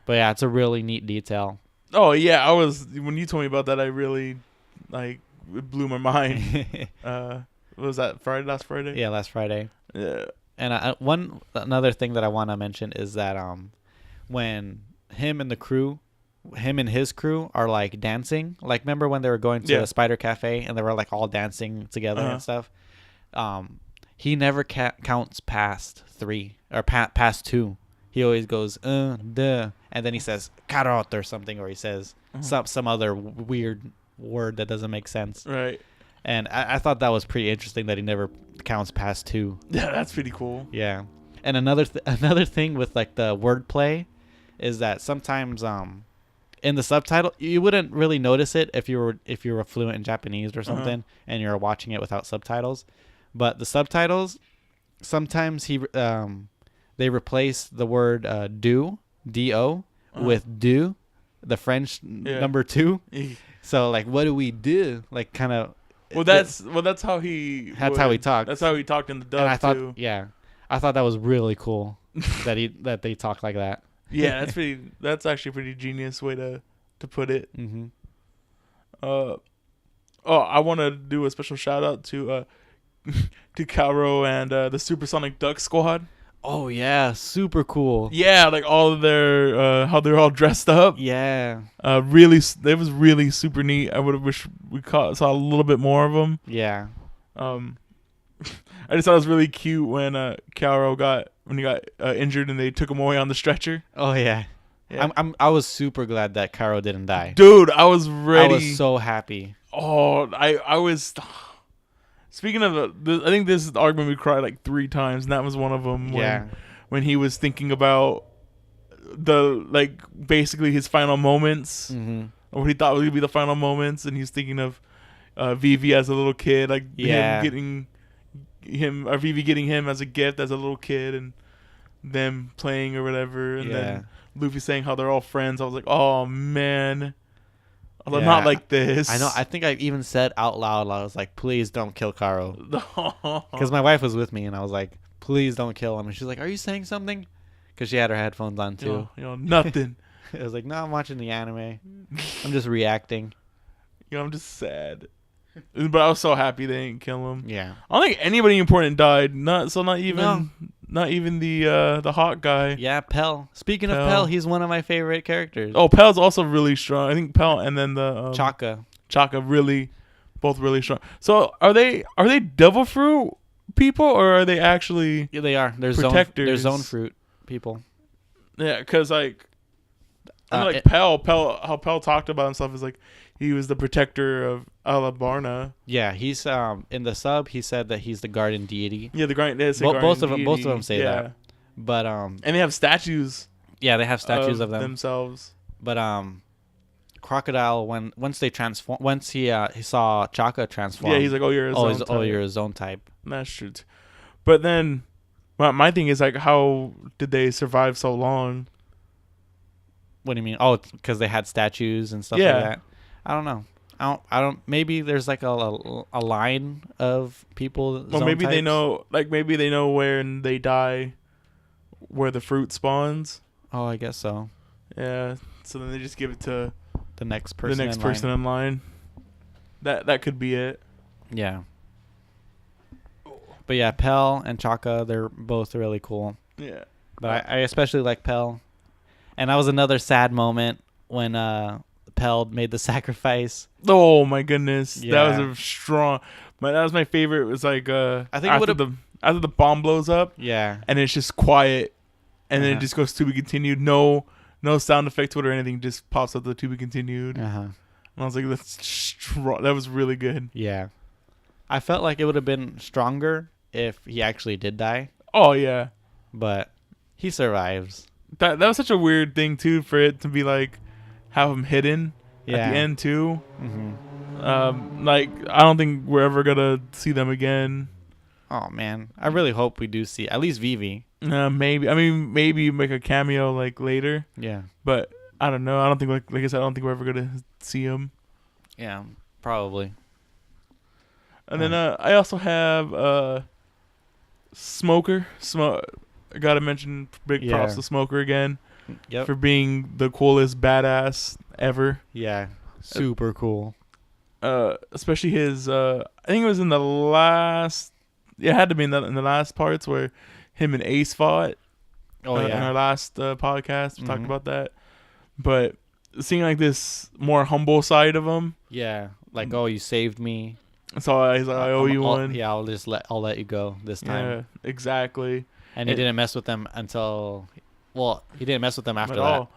But yeah, it's a really neat detail.
Oh yeah, when you told me about that, I really it blew my mind. What was that last Friday?
Yeah, last Friday.
Yeah.
And another thing that I want to mention is that when him and his crew are like dancing, like remember when they were going to the Spider Cafe and they were like all dancing together and stuff. He never counts past 3 or past 2. He always goes duh, and then he says carrot or something, or he says some other weird word that doesn't make sense.
Right.
And I thought that was pretty interesting that he never counts past 2.
Yeah, that's pretty cool.
Yeah. And another thing with like the wordplay is that sometimes in the subtitle you wouldn't really notice it if you were fluent in Japanese or something and you're watching it without subtitles, but the subtitles sometimes they replace the word do with do, the French number 2. So like, what do we do? Like kind of.
That's how he.
That's how he talked.
That's how he talked in the dub
and I thought,
too.
yeah, I thought that was really cool that they talked like that.
Yeah, that's actually a pretty genius way to put it.
Mm-hmm.
I want to do a special shout out to Karo and the Supersonic Duck Squad.
Oh yeah, super cool.
Yeah, like all of their how they're all dressed up.
Yeah.
Really, it was really super neat. I would have wished we saw a little bit more of them.
Yeah.
I just thought it was really cute when Karo got injured and they took him away on the stretcher.
Oh yeah. I was super glad that Karo didn't die.
Dude, I was ready.
I was so happy.
Oh, I was. Speaking of, I think this is the argument we cried like 3 times, and that was one of them. When he was thinking about basically his final moments, or what he thought would be the final moments, and he's thinking of Vivi as a little kid, like him Vivi getting him as a gift as a little kid, and them playing or whatever, and then Luffy saying how they're all friends. I was like, oh man. Not like this.
I know. I think I even said out loud, I was like, please don't kill Karo. Because my wife was with me, and I was like, please don't kill him. And she's like, are you saying something? Because she had her headphones on, too.
Nothing.
I was like, no, I'm watching the anime. I'm just reacting.
I'm just sad. But I was so happy they didn't kill him.
Yeah.
I don't think anybody important died. Not even the hawk guy.
Yeah, Pell. Speaking of Pell, he's one of my favorite characters.
Oh, Pell's also really strong. I think Pell and then the
Chaka
both really strong. So are they devil fruit people, or are they actually?
Yeah, they are. They're
protectors.
They're zone fruit people.
Yeah, because Pell, how Pell talked about himself is like he was the protector of Alabasta.
Yeah, he's in the sub. He said that he's the guardian deity.
Yeah, the guardian.
Both of them say that. But
and they have statues.
Yeah, they have statues of them
themselves.
But Crocodile, once he saw Chaka transform.
Yeah, he's like, oh, you're a zone type.
You're a zone type.
That's true. But then, my thing is like, how did they survive so long?
What do you mean? Oh, because they had statues and stuff like that. I don't know. I don't. Maybe there's like a line of people.
Well, maybe types. They know. Like maybe they know when they die, where the fruit spawns.
Oh, I guess so.
Yeah. So then they just give it to
the next person.
In line. That could be it.
Yeah. But yeah, Pell and Chaka, they're both really cool.
Yeah.
But I especially like Pell. And that was another sad moment when Pell made the sacrifice.
Oh my goodness. Yeah. That was a strong. That was my favorite. It was like I think after the bomb blows up.
Yeah.
And it's just quiet. And then it just goes to be continued. No sound effect to it or anything. Just pops up the to be continued. And I was like, that's strong. That was really good.
Yeah. I felt like it would have been stronger if he actually did die.
Oh yeah.
But he survives.
That was such a weird thing too, for it to be like have him hidden at the end too. Like I don't think we're ever gonna see them again.
Oh man, I really hope we do see at least Vivi.
Maybe. I mean, maybe make a cameo like later.
Yeah.
But I don't know. I don't think like I said, I don't think we're ever gonna see him.
Yeah, probably.
And then I also have Smoker. I gotta mention big props to Smoker again.
Yep.
For being the coolest badass ever.
Yeah. Super cool.
Especially his I think it was in the last. It had to be in the last parts where him and Ace fought.
Oh yeah.
In our last podcast, we talked about that. But seeing like this more humble side of him.
Yeah. Like, oh, you saved me.
So he's like, I owe you one.
Yeah, I'll let you go this time.
Yeah, exactly.
And he didn't mess with them until. Well, he didn't mess with them after that.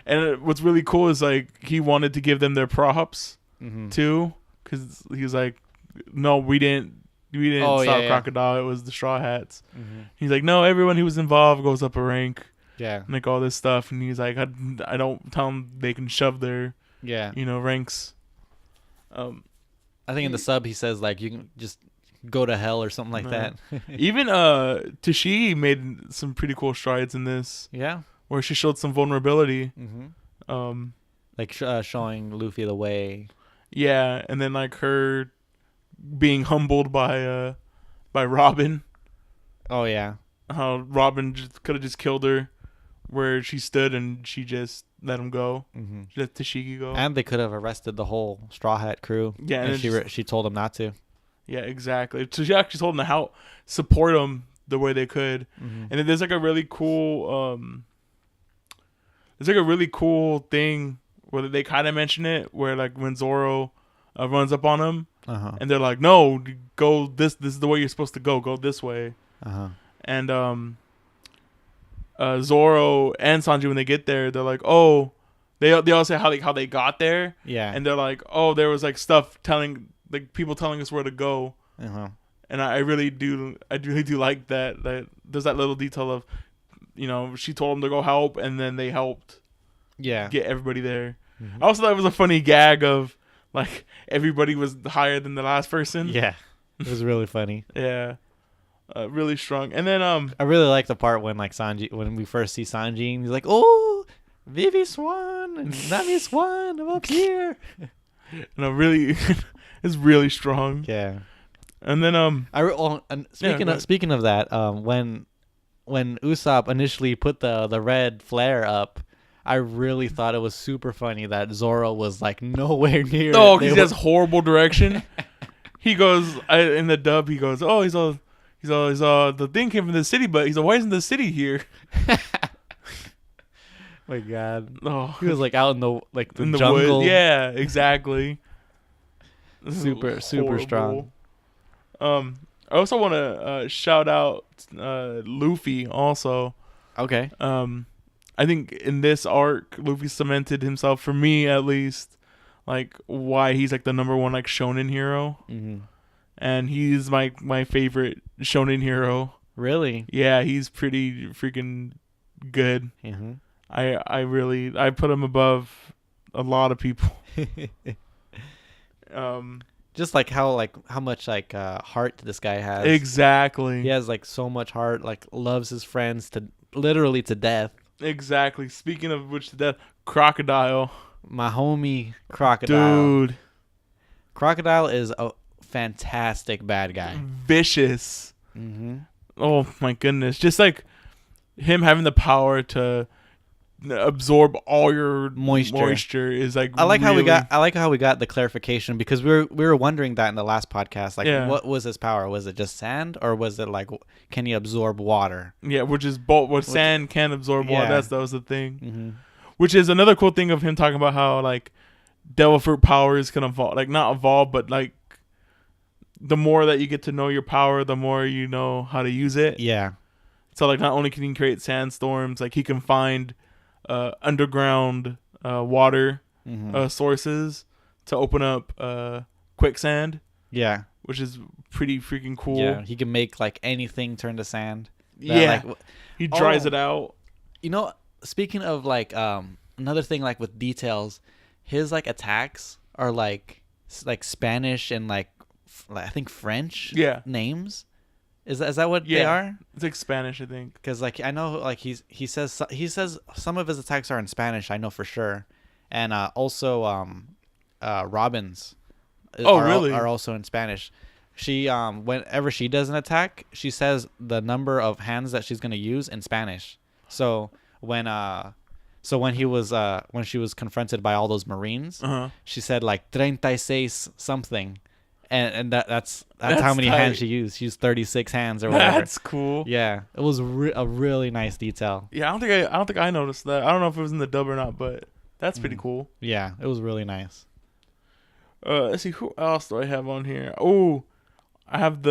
And what's really cool is like he wanted to give them their props too, because he was like, "No, we didn't stop Crocodile. It was the Straw Hats." He's like, "No, everyone who was involved goes up a rank."
Yeah.
And like all this stuff, and he's like, "I don't tell them they can shove their ranks."
I think in the sub he says like you can just go to hell or something like that.
Even Tashigi made some pretty cool strides in this.
Yeah.
Where she showed some vulnerability.
Like showing Luffy the way.
Yeah, and then like her being humbled by Robin.
Oh yeah.
How Robin could have just killed her where she stood, and she just let him go. She let Tashigi go.
And they could have arrested the whole Straw Hat crew.
Yeah,
and she told him not to.
Yeah, exactly. So she actually told them to help support them the way they could. And then there's like a really cool thing where they kind of mention it, where like when Zoro runs up on him, and they're like, "No, go this is the way you're supposed to go this way." And Zoro and Sanji, when they get there, they're like, "Oh," they all say how they got there.
Yeah.
And they're like, "Oh, there was like stuff telling like people telling us where to go." And I really do like that there's that little detail of, she told them to go help, and then they helped get everybody there. I also thought it was a funny gag of like everybody was higher than the last person.
Yeah, it was really funny.
Yeah, really strong. And then
I really like the part when like when we first see Sanji, and he's like, "Oh, Vivi Swan and Nami Swan, I'm up here."
Really, it's really strong.
Yeah.
And then
speaking of that, when Usopp initially put the red flare up, I really thought it was super funny that Zoro was like nowhere near.
Oh, because he has horrible direction. He goes in the dub. He goes, "Oh, he's all the thing came from the city, but he's why isn't the city here?"
My God.
Oh,
he was like out in the
in the
jungle.
Woods. Yeah, exactly.
Super strong.
I also want to shout out Luffy also.
Okay.
I think in this arc, Luffy cemented himself, for me at least, like why he's like the number one like shonen hero. And he's my favorite shonen hero.
Really?
Yeah, he's pretty freaking good. I put him above a lot of people.
Just like how much like heart this guy has.
Exactly.
He has like so much heart, like loves his friends literally to death.
Exactly. Speaking of which, to death, Crocodile.
My homie Crocodile.
Dude.
Crocodile is a fantastic bad guy.
Vicious. Oh my goodness. Just like him having the power to absorb all your moisture is like
I like how we got the clarification, because we were wondering that in the last podcast, like what was his power? Was it just sand, or was it like can he absorb water?
Yeah, which is sand can absorb water. That was the thing. Which is another cool thing of him talking about how like devil fruit powers can evolve, like not evolve, but like the more that you get to know your power, the more you know how to use it.
Yeah.
So like not only can he create sandstorms, like he can find underground water sources to open up quicksand.
Yeah.
Which is pretty freaking cool.
Yeah, he can make like anything turn to sand.
He dries it out.
Speaking of like another thing like with details, his like attacks are like like Spanish and like I think French
Yeah.
names. Is that what they
Yeah.
are?
It's like Spanish, I think.
Because like I know like he says some of his attacks are in Spanish. I know for sure, and also Robin's.
Really?
Are also in Spanish. She whenever she does an attack, she says the number of hands that she's gonna use in Spanish. So when she was confronted by all those Marines, she said like 36 something, and that's how many
tight.
hands she used. She used 36 hands or whatever.
That's cool.
Yeah, it was a really nice detail.
Yeah, I don't think I noticed that. I don't know if it was in the dub or not, but that's pretty cool.
Yeah, it was really nice.
Let's see, who else do I have on here? Oh, I think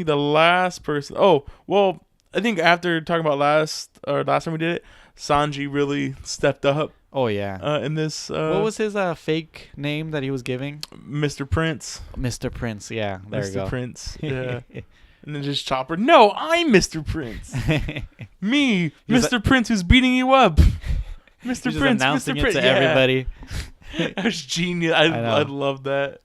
the last person. Oh, well, I think after talking about last time we did it, Sanji really stepped up.
Oh yeah.
In this.
What was his fake name that he was giving?
Mr. Prince.
Mr. Prince. Yeah, there
Mr.
you go.
Prince. Yeah. And then just Chopper. No, I'm Mr. Prince. Me, Mr. Prince, who's beating you up. Mr.
He's
Prince,
announcing
Mr.
it
Prince.
to
Yeah.
everybody.
That was genius.
I know.
I love that.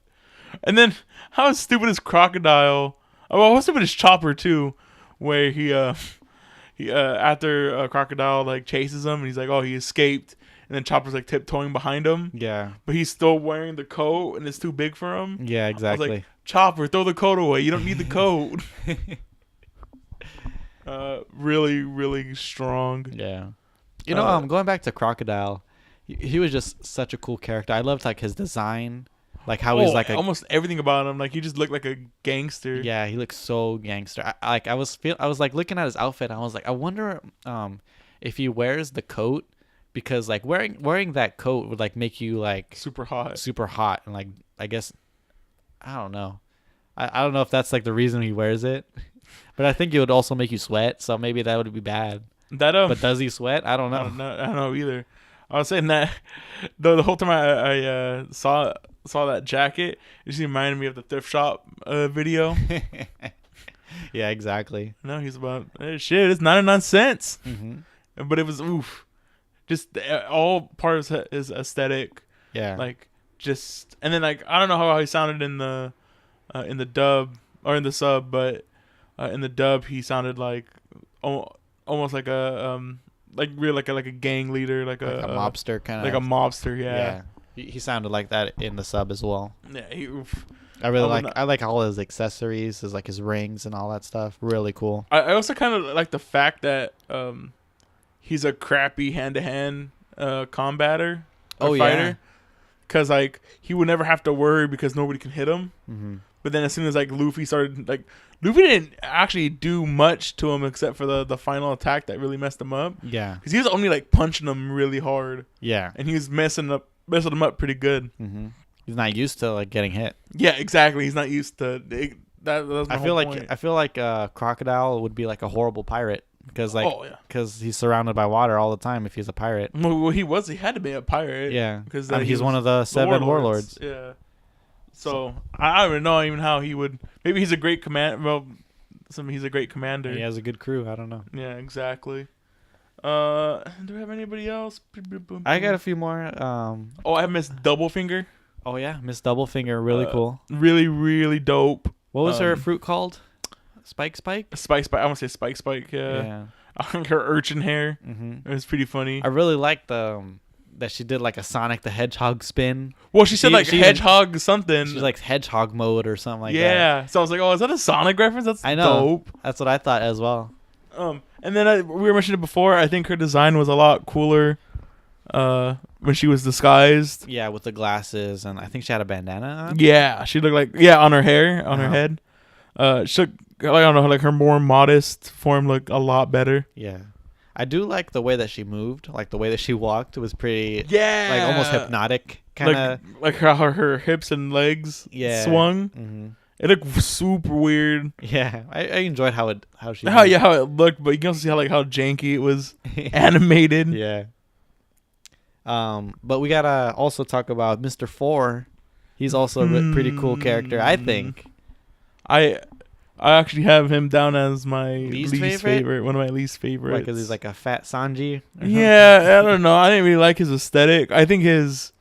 And then how stupid is Crocodile? Oh, well, how stupid is Chopper too, where he after Crocodile like chases him and he's like, oh, he escaped, and then Chopper's like tiptoeing behind him,
Yeah.
but he's still wearing the coat and it's too big for him.
Yeah,
I
exactly.
was like, Chopper, throw the coat away. You don't need the coat. Really, really strong.
Yeah. You know, going back to Crocodile, he was just such a cool character. I loved like his design, like how he's like
almost everything about him. Like he just looked like a gangster.
Yeah, he looks so gangster. I was like looking at his outfit. And I was like, I wonder if he wears the coat, because like wearing that coat would like make you like
super hot,
and like I guess I don't know. I don't know if that's like the reason he wears it, but I think it would also make you sweat. So maybe that would be bad. But does he sweat? I don't know.
I don't know either. I was saying that the whole time I saw that jacket, it just reminded me of the thrift shop video.
Yeah, exactly.
No, he's about shit. It's 99 cents, but it was just all part of his aesthetic.
Yeah,
like just, and then like I don't know how he sounded in the dub or in the sub, but in the dub he sounded like almost like a like a gang leader, like a
mobster kind of,
like a mobster. Yeah.
He sounded like that in the sub as well.
Yeah,
I like all his accessories, his rings and all that stuff. Really cool.
I also kind of like the fact that he's a crappy hand-to-hand combatter or fighter, because like he would never have to worry because nobody can hit him. But then as soon as like Luffy started, like Luffy didn't actually do much to him except for the final attack that really messed him up.
Yeah,
because he was only like punching him really hard.
Yeah,
and he was messing him up pretty good.
He's not used to like getting hit.
Yeah, exactly. He's not used to it. I
feel like Crocodile would be like a horrible pirate because he's surrounded by water all the time if he's a pirate.
Well, he had to be a pirate.
Yeah,
because
he's one of the 7 warlords.
Yeah. So I don't know even how he would. Maybe he's a great command. Well, he's a great commander.
He has a good crew. I don't know.
Yeah, exactly. Do we have anybody else?
I got a few more.
I have Miss Doublefinger.
Oh yeah, Miss Doublefinger, really cool.
Really, really dope.
What was her fruit called? Spike.
I want to say Spike. Yeah. I think her urchin hair. It was pretty funny.
I really liked that she did like a Sonic the Hedgehog spin.
Well, she said like Hedgehog something.
She's like Hedgehog mode or something like that.
Yeah. So I was like, oh, is that a Sonic reference? That's dope.
That's what I thought as well.
And then we were mentioning it before. I think her design was a lot cooler when she was disguised.
Yeah, with the glasses, and I think she had a bandana on.
Yeah, she looked like on her hair, on her head. She looked, I don't know, like her more modest form looked a lot better.
Yeah. I do like the way that she moved, like the way that she walked was pretty, like almost hypnotic, kind of
like how her hips and legs swung. It looked super weird.
Yeah, I enjoyed how it
looked, but you can also see how janky it was animated.
Yeah. But we gotta also talk about Mr. 4. He's also a pretty cool character, I think.
I actually have him down as my least favorite. One of my least favorites.
Because he's like a fat Sanji.
Yeah, I don't know. I didn't really like his aesthetic. I think his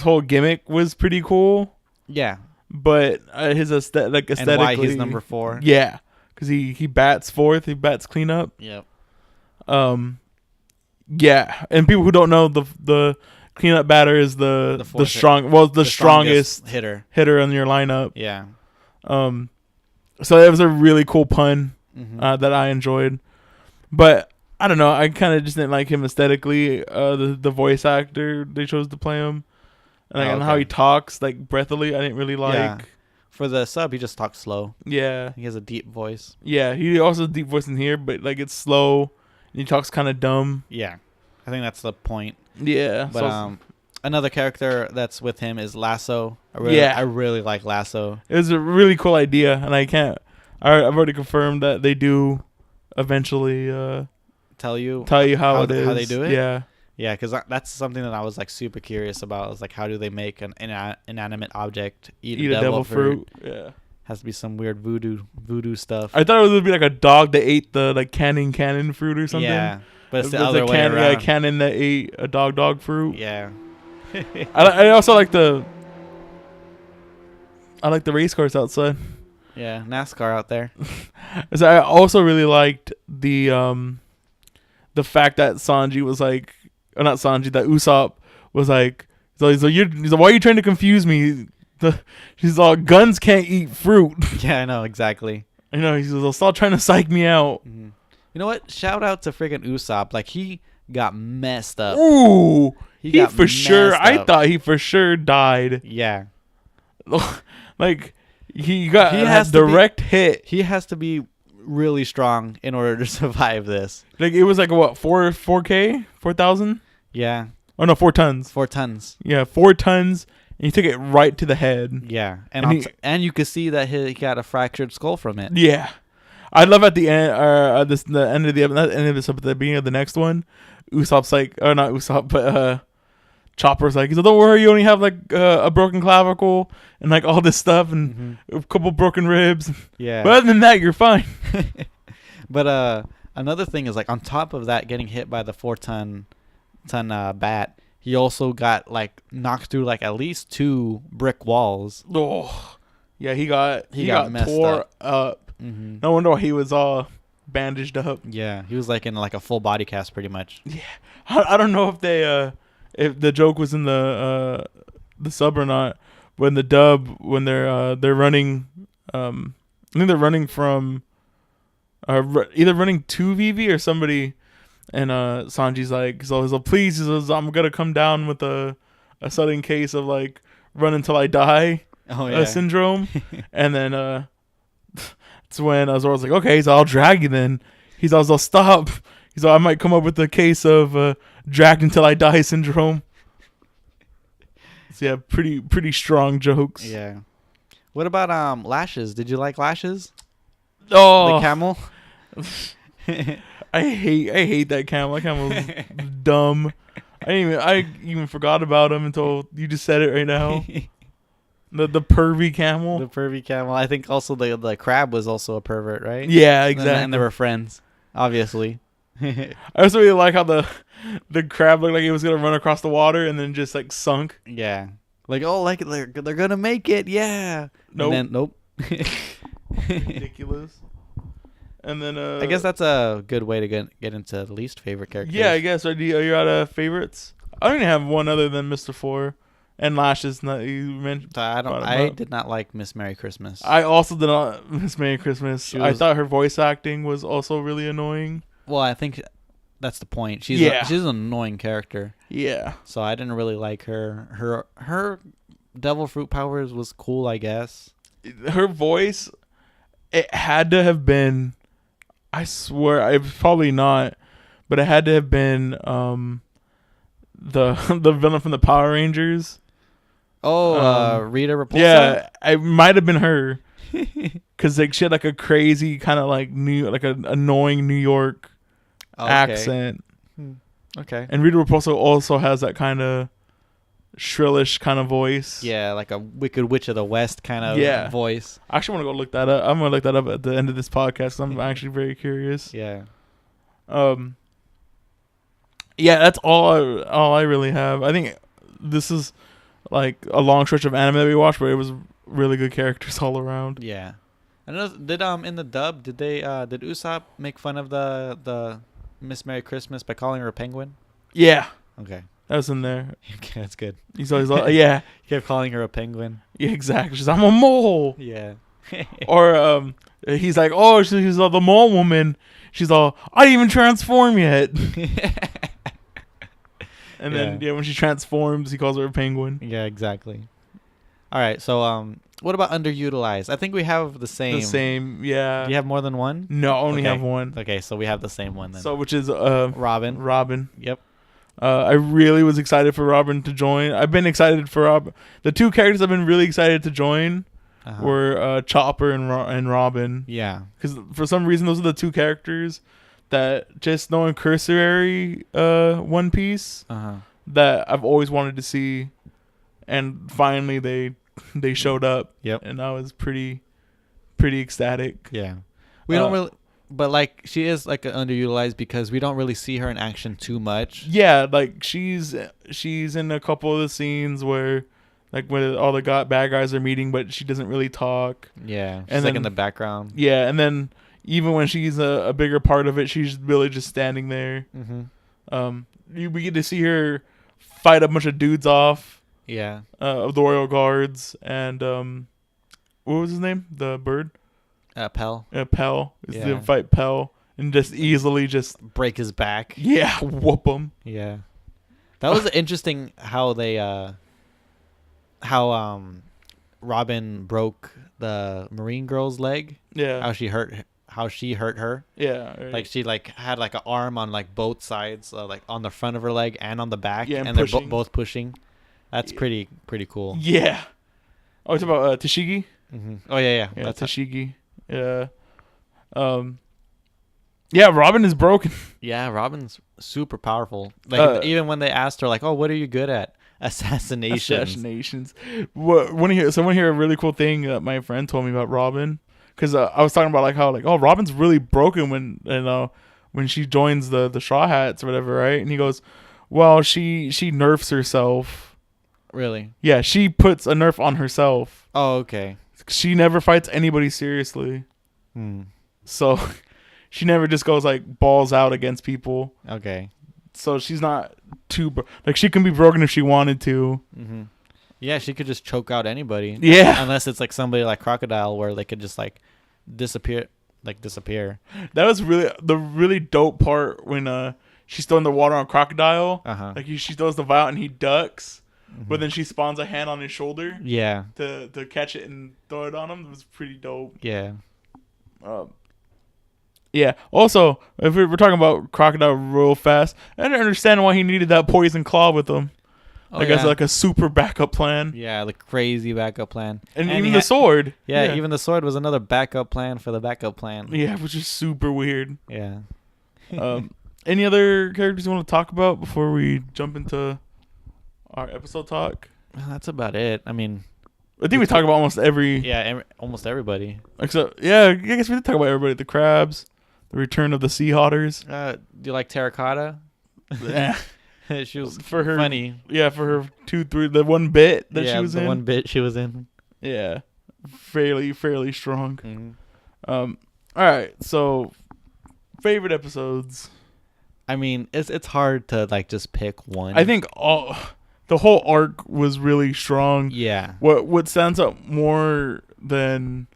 whole gimmick was pretty cool.
Yeah.
but his aesthetically,
And why he's number 4.
Yeah, because he bats fourth. He bats cleanup.
Yep.
Yeah, and people who don't know, the cleanup batter is the strongest
hitter
in your lineup.
Yeah.
So it was a really cool pun
Mm-hmm.
that I enjoyed, but I don't know. I kind of just didn't like him aesthetically. The voice actor they chose to play him, and how he talks like breathily, I didn't really like.
Yeah. For the sub, he just talks slow.
Yeah,
He has a deep voice.
yeah. He also has a deep voice in here, but like it's slow, and he talks kind of dumb.
Yeah. I think that's the point.
Yeah,
But another character that's with him is Lasso. I really like Lasso.
it was a really cool idea, and I've already confirmed that they do eventually
Tell you
how it is.
how they do it?
Yeah.
Yeah, because that's something that I was like super curious about. Is like, how do they make an inanimate object eat a devil fruit?
Yeah.
Has to be some weird voodoo stuff.
I thought it would be like a dog that ate the like cannon fruit or something.
Yeah, but it's the
There's
other
a
way around.
Yeah, a cannon that ate a dog fruit.
Yeah.
I also like the race cars outside.
Yeah, NASCAR out there.
So I also really liked the fact that Sanji was like, or not Sanji, that Usopp was like, he's like, why are you trying to confuse me? She's all, guns can't eat fruit.
Yeah, I know exactly.
I know, he's like, stop trying to psych me out.
Mm-hmm. You know what? Shout out to freaking Usopp. Like, he got messed up.
Ooh, he for sure. I
up.
thought he for sure died.
Yeah.
Like he got
has
a direct hit.
He has to be really strong in order to survive this.
Like it was like what 4,000?
Yeah.
Oh no, 4 tons.
4 tons.
Yeah, 4 tons, and he took it right to the head.
Yeah,
And
and you could see that he got a fractured skull from it.
Yeah, I love at the end, the end of this, at the beginning of the next one, Usopp's like, or not Usopp, but Chopper's like, he's like, don't worry, you only have like a broken clavicle and like all this stuff and a couple broken ribs.
Yeah.
But other than that, you're fine.
But another thing is, like, on top of that, getting hit by the 4-ton bat, he also got like knocked through like at least 2 brick walls.
Oh, yeah, he got
messed
tore up.
Mm-hmm.
No wonder why he was all bandaged up.
Yeah, he was like in like a full body cast pretty much.
Yeah, I don't know if they if the joke was in the sub or not. When the dub, when they're running, I think they're running from either running to Vivi or somebody, and Sanji's like, he's always like, please, he says, I'm gonna come down with a sudden case of like run until I die syndrome, and then it's when Zoro's like, okay, so I'll drag you then. He's also stop. He's like, I might come up with a case of dragged until I die syndrome. So yeah, pretty strong jokes.
Yeah. What about Lashes? Did you like Lashes?
Oh,
The camel?
I hate that camel. That camel's dumb. I even forgot about him until you just said it right now. The pervy camel.
The pervy camel. I think also the crab was also a pervert, right?
Yeah, exactly.
And they were friends, obviously.
I also really like how the crab looked like he was gonna run across the water and then just like sunk.
Yeah. Like, oh, like they're gonna make it, yeah.
Nope.
And then, nope.
Ridiculous. And then
I guess that's a good way to get into the least favorite characters.
Yeah, I guess. Are you out of favorites? I only have one other than Mr. Four and Lashes. That you mentioned.
I did not like Miss Merry Christmas.
I also did not miss Merry Christmas. I thought her voice acting was also really annoying.
Well, I think that's the point. She's an annoying character.
Yeah.
So I didn't really like her. Her devil fruit powers was cool, I guess.
Her voice, it had to have been. I swear, it was probably not, but it had to have been the villain from the Power Rangers.
Oh, Rita Repulsa?
Yeah, it might have been her. Because like, she had like a crazy kind of like an annoying New York accent.
Okay.
And Rita Repulsa also has that kind of shrillish kind of voice.
Yeah, like a Wicked Witch of the West kind of voice.
I actually want to go look that up. I'm going to look that up at the end of this podcast. I'm actually very curious.
Yeah.
Yeah, that's all I really have. I think this is like a long stretch of anime that we watched, but it was really good characters all around.
Yeah. I know. Did in the dub did Usopp make fun of the Miss Merry Christmas by calling her a penguin?
Yeah,
Okay.
that was in there.
Okay, that's good.
He's always like, yeah,
He kept calling her a penguin.
yeah, exactly. She's, I'm a mole.
Yeah.
Or he's like, oh, she's the mole woman. She's all, I didn't even transform yet. And then when she transforms, he calls her a penguin.
Yeah, exactly. All right, so what about underutilized? I think we have the same.
The same, yeah.
Do you have more than one?
No, I only
Okay.
have one.
Okay, so we have the same one then.
So which is
Robin.
Robin.
Yep.
I really was excited for Robin to join. I've been excited for Robin. The two characters I've been really excited to join were Chopper and Robin.
Yeah.
Because for some reason, those are the two characters that just knowing cursory One Piece that I've always wanted to see, and finally they showed up.
Yep.
And I was pretty ecstatic.
Yeah. We don't really, but like she is like underutilized because we don't really see her in action too much.
Yeah, like she's in a couple of the scenes where, like when all the bad guys are meeting, but she doesn't really talk.
Yeah. She's
And
like
then-
in the background.
Yeah, and then even when she's a bigger part of it, she's really just standing there.
Mm-hmm.
We get to see her fight a bunch of dudes off
Yeah.
of the royal guards, and what was his name? The bird.
Pell.
Pell. Is
Yeah.
to fight Pell and just easily just
Break his back.
whoop him.
Yeah. That was interesting how they Robin broke the Marine girl's leg.
Yeah.
How she hurt her.
Yeah. Right.
Like she had like an arm on like both sides, like on the front of her leg and on the back,
Yeah, and
and they're
pushing.
both pushing. That's pretty cool.
Yeah. Oh, it's about Tashigi.
Mm-hmm. Oh yeah.
Yeah,
That's
Tashigi. Yeah. Yeah, Robin is broken.
Yeah, Robin's super powerful. Like even when they asked her, like, "Oh, what are you good at?" Assassinations.
Want to hear a really cool thing that my friend told me about Robin? Because I was talking about like how like, oh, Robin's really broken when she joins the Straw Hats or whatever, right? And he goes, well, she nerfs herself.
Really?
Yeah, she puts a nerf on herself.
Oh, okay.
She never fights anybody seriously. So she never just goes like balls out against people.
Okay.
So she's not too like she can be broken if she wanted to.
Mm-hmm. Yeah, she could just choke out anybody.
Yeah.
Unless it's like somebody like Crocodile where they could just like disappear.
That was really dope part when she's throwing the water on Crocodile. Like she throws the vial and he ducks, but then she spawns a hand on his shoulder.
Yeah.
To catch it and throw it on him. It was pretty dope.
Yeah.
Yeah. Also, if we're talking about Crocodile real fast, I didn't understand why he needed that poison claw with him.
Oh,
Like as like a super backup plan.
Yeah, the crazy backup plan.
And even the sword.
Yeah, even the sword was another backup plan for the backup plan.
Yeah, which is super weird.
Yeah.
Any other characters you want to talk about before we jump into our episode talk?
Well, that's about it. I mean,
I think we talk about almost every.
Yeah, almost everybody.
Except, yeah, I guess we did talk about everybody. The crabs, the return of the sea otters.
Do you like Terracotta?
Yeah.
She was
for her
funny.
Yeah, for her the one bit that she was in.
The one bit she was in.
Yeah, fairly strong.
Mm-hmm.
All right, so favorite episodes.
I mean, it's hard to like just pick one.
I think the whole arc was really strong.
Yeah.
What stands out more than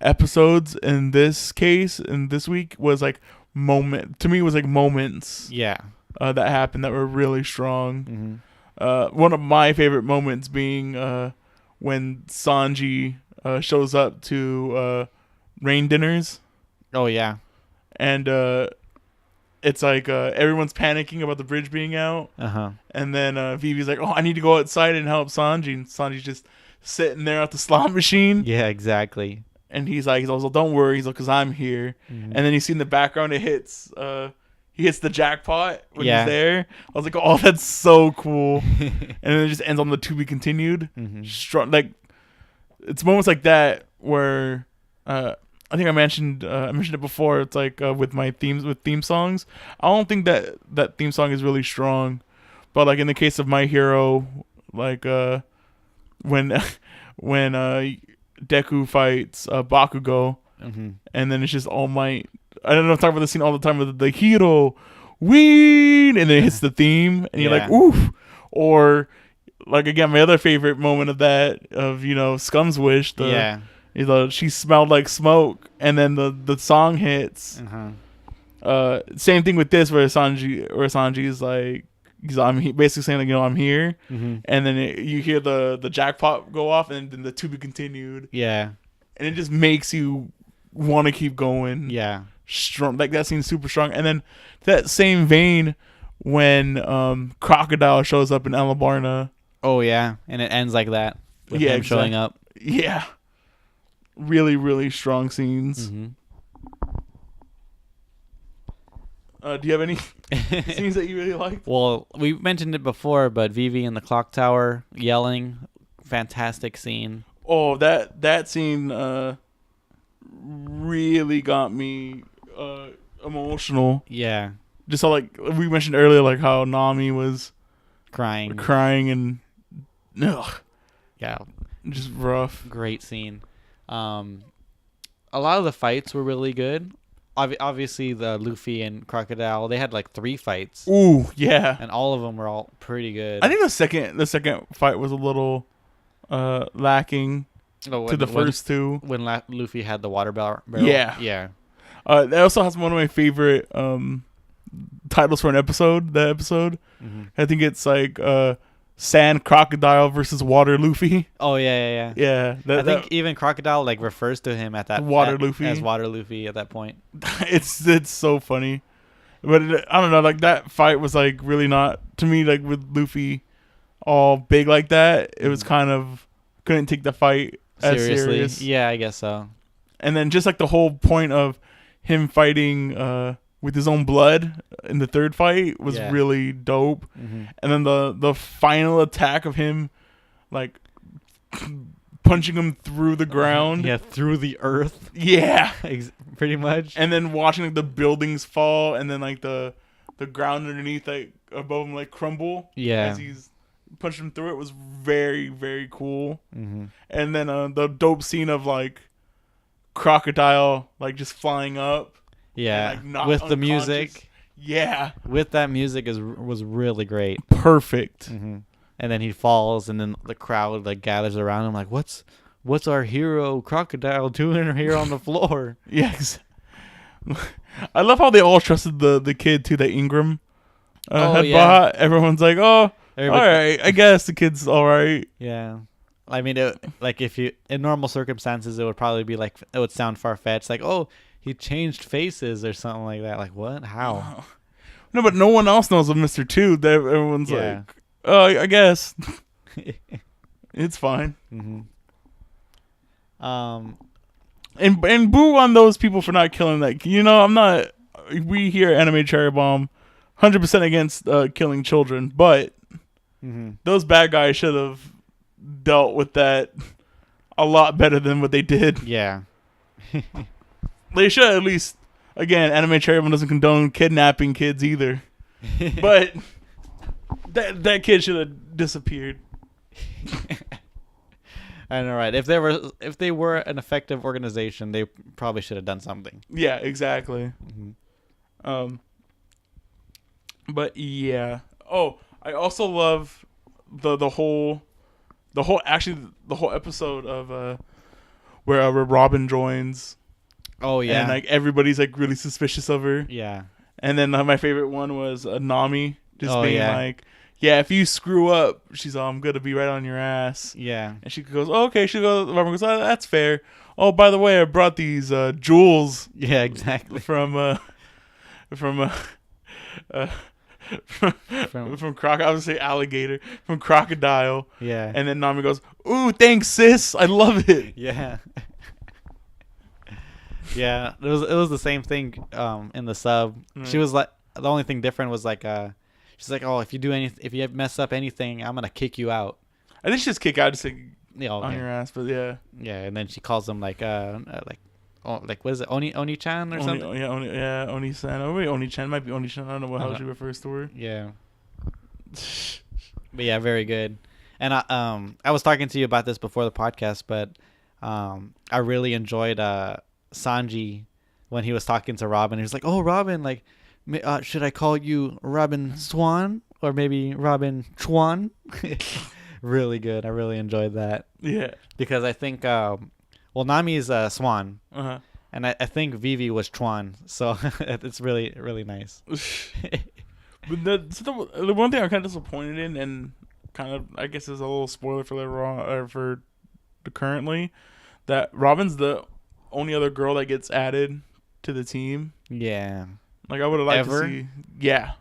episodes in this case in this week was like moments
Yeah.
that happened that were really strong.
Mm-hmm.
One of my favorite moments being when Sanji shows up to rain dinners.
Oh yeah.
And it's like everyone's panicking about the bridge being out. And then Vivi's like, oh, I need to go outside and help Sanji. And Sanji's just sitting there at the slot machine.
Yeah, exactly.
And he's also, don't worry. He's like, because I'm here.
Mm-hmm.
And then you see in the background, he hits the jackpot when
Yeah.
he's there. I was like, oh, that's so cool. And then it just ends on the to be continued.
Mm-hmm.
Strong, like it's moments like that where I think I mentioned it before. It's like with theme songs. I don't think that theme song is really strong, but like in the case of My Hero, like when when Deku fights Bakugo, and then it's just All Might. I don't know. I'm talking about the scene all the time with the hero win, and then it hits the theme, and you're like, oof. Or like again, my other favorite moment of that Scum's Wish. She smelled like smoke, and then the song hits. Same thing with this, where Sanji is like, I'm basically saying like, I'm here, and then you hear the jackpot go off, and then the to be continued. Yeah, and it just makes you want to keep going. Yeah, strong. Like that scene's super strong. And then that same vein, when Crocodile shows up in Alabasta.
Oh yeah, and it ends like that with him showing up.
Yeah, really, really strong scenes. Do you have any scenes that you really liked?
Well, we mentioned it before, but Vivi in the clock tower yelling, fantastic scene.
Oh, that scene really got me emotional. Yeah. Just so, like we mentioned earlier, like how Nami was crying and yeah, just rough.
Great scene. A lot of the fights were really good. Obviously, the Luffy and Crocodile, they had like 3 fights.
Ooh, yeah.
And all of them were all pretty good.
I think the second fight was a little lacking to the first 2.
When Luffy had the water barrel.
Yeah.
Yeah.
That also has one of my favorite titles for an episode. That episode. I think it's like Sand Crocodile versus Water Luffy.
Oh yeah. I think even Crocodile like refers to him at that
Luffy
as Water Luffy at that point.
It's so funny, but I don't know. Like that fight was like really not to me. Like with Luffy all big like that, it was kind of couldn't take the fight as serious.
Yeah, I guess so.
And then just like the whole point of him fighting with his own blood in the third fight was really dope. And then the final attack of him like punching him through the ground.
Yeah, through the earth.
Yeah.
Pretty much.
And then watching like the buildings fall and then like the ground underneath like above him like crumble. Yeah. As he's punching him through it was very, very cool. And then the dope scene of like Crocodile like just flying up.
Yeah, and, like, with the music.
Yeah,
with that music was really great.
Perfect.
And then he falls, and then the crowd like gathers around him, like, "What's our hero Crocodile doing here on the floor?"
Yes, I love how they all trusted the kid too. That Ingram had bought. Everyone's like, "Oh, all right, I guess the kid's all right."
Yeah. I mean, like if you in normal circumstances, it would probably be like it would sound far fetched, like, "Oh, he changed faces" or something like that. Like what? How?
No, but no one else knows of Mr. Two. Everyone's like, "Oh, I guess it's fine." And boo on those people for not killing that. I'm not. We here at Anime Cherry Bomb, 100% against killing children, but those bad guys should have dealt with that a lot better than what they did.
Yeah.
They should at least, again, Anime Cherry Bomb doesn't condone kidnapping kids either. But that kid should have disappeared.
I know, right? If they were an effective organization, they probably should have done something.
Yeah, exactly. But yeah. Oh, I also love the whole episode of where Robin joins.
Oh yeah.
And like everybody's like really suspicious of her.
Yeah.
And then my favorite one was Nami just being like, "Yeah, if you screw up," she's I'm gonna be right on your ass.
Yeah.
And she goes, "Oh, okay." Robin goes, "Oh, that's fair. Oh, by the way, I brought these jewels."
Yeah, exactly.
From Crocodile. I was gonna say alligator. From Crocodile.
Yeah.
And then Nami goes, "Ooh, thanks, sis. I love it."
Yeah. Yeah, it was the same thing in the sub. She was like, the only thing different was like she's like, "Oh, if you mess up anything, I'm gonna kick you out."
I think she just kick out just like on your ass, but yeah.
Yeah, and then she calls him like what is it, Oni-chan or something?
Yeah, Oni-san. Oh wait, Oni-chan might be Oni-chan. I don't know how she refers to her.
Yeah. But yeah, very good. And I was talking to you about this before the podcast, but I really enjoyed Sanji when he was talking to Robin. He was like, "Oh, Robin, like, should I call you Robin Swan or maybe Robin Chuan?" Really good. I really enjoyed that.
Yeah.
Because I think, Nami's Swan,
Uh
and I think Vivi was Chuan, so it's really, really nice.
huh. But the one thing I'm kind of disappointed in, and kind of I guess is a little spoiler for later on, or for the currently, that Robin's the only other girl that gets added to the team.
Yeah.
Like I would have liked
Ever?
to see. Yeah.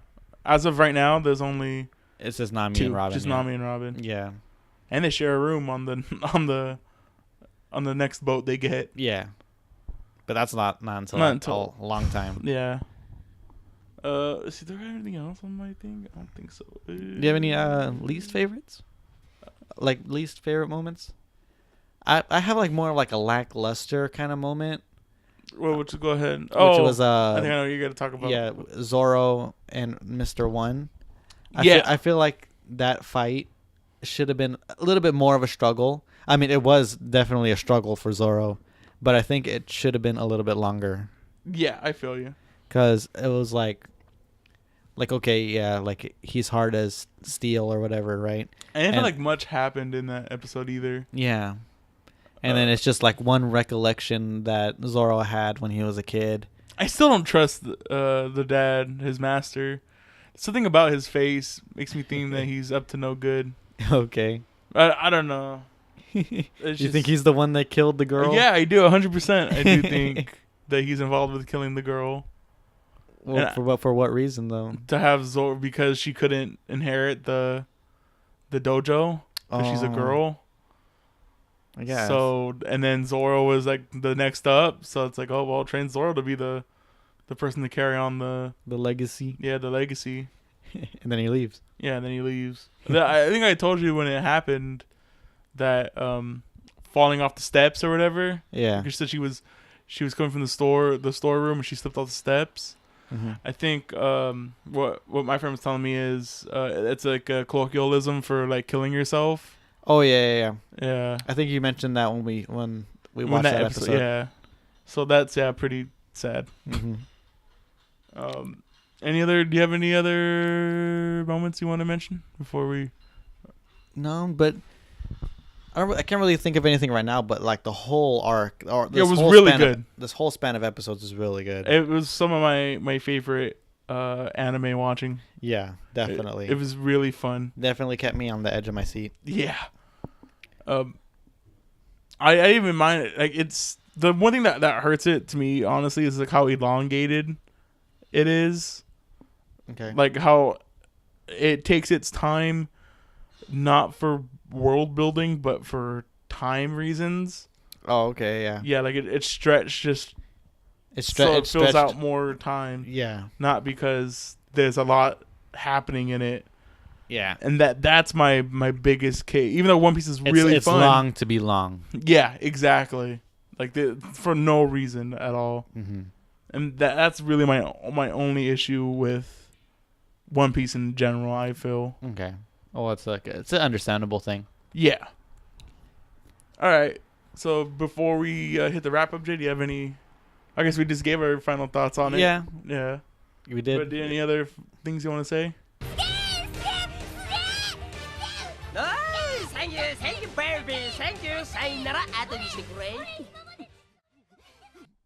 As of right now, there's only
It's just Nami
two,
and Robin.
just
yeah.
Nami and Robin,
Yeah.
and they share a room on the on the next boat they get.
Yeah. But that's not until
Not
like
until-
a long time.
Yeah. Is there anything else on my thing? I don't think so.
Do you have any least favorites? Like least favorite moments? I have like more of like a lackluster kind of moment.
Well, would you go ahead?
Which
Oh,
was
I think I know what you're gonna talk about.
yeah, Zoro and Mr. One.
Yeah.
I feel like that fight should have been a little bit more of a struggle. I mean, it was definitely a struggle for Zoro, but I think it should have been a little bit longer
Yeah, I feel you.
because it was like okay, yeah, like he's hard as steel or whatever, right?
And I
And-
feel like much happened in that episode either.
Yeah. And then it's just like one recollection that Zoro had when he was a kid.
I still don't trust the dad, his master. Something about his face makes me think that he's up to no good.
Okay.
I don't know.
You
It's
think
just-
he's the one that killed the girl?
Yeah, I do. 100%. I do think that he's involved with killing the girl.
Well,
And
for what reason though?
to have Zoro because she couldn't inherit the dojo because she's a
Oh,
girl.
I guess.
So and then Zoro was like the next up. So it's like, oh well, train Zoro to be the person to carry on the
legacy.
the legacy.
And then he leaves.
Yeah, and then he leaves. I think I told you when it happened that falling off the steps or whatever.
Yeah.
She said she was coming from the storeroom and she slipped off the steps.
Mm-hmm.
I think what my friend was telling me is it's like a colloquialism for like killing yourself.
Oh yeah.
Yeah.
I think you mentioned that when we
When
watched that episode.
Yeah. So that's pretty sad.
Mm-hmm.
Do you have any other moments you want to mention before we?
No, but I can't really think of anything right now. But like the whole arc, or
It was really good.
This whole span of episodes is really good.
It was some of my favorite anime watching.
Yeah, definitely.
It was really fun.
Definitely kept me on the edge of my seat.
Yeah. I even mind it. Like it's the one thing that hurts it to me honestly is like how elongated it is.
Okay.
Like how it takes its time, not for world building but for time reasons.
Oh, okay. Yeah.
Yeah, like it's stretched just
It's
so it
it's
fills
stretched.
out more time,
Yeah.
not because there's a lot happening in it.
Yeah.
And that's my biggest case. Even though One Piece is really
it's
fun.
long to be long.
Yeah, exactly. Like for no reason at all.
Mm-hmm.
And that's really my only issue with One Piece in general, I feel.
Okay. Oh, it's an understandable thing.
Yeah. All right. So before we hit the wrap up, Jay, do you have any? I guess we just gave our final thoughts on it.
Yeah,
Yeah.
we did.
But any other things you want to say?
Oh, thank you, baby, thank you. Sayonara, I thought you should great.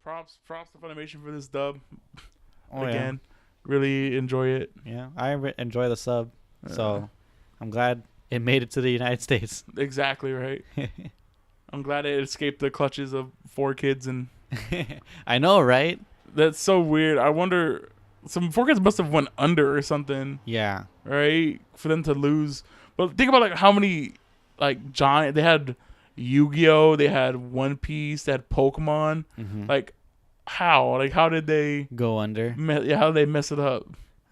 Props to Funimation for this dub.
Oh,
Again, really enjoy it.
Yeah. I enjoy the sub, so I'm glad it made it to the United States.
Exactly right. I'm glad it escaped the clutches of 4Kids, and
I know, right?
that's so weird. I wonder, some 4Kids must have went under or something,
Yeah.
right? For them to lose. But think about like how many like giant they had. Yu-Gi-Oh, they had One Piece, they had Pokemon.
Mm-hmm.
Like how did they?
Go under.
How did they mess it up?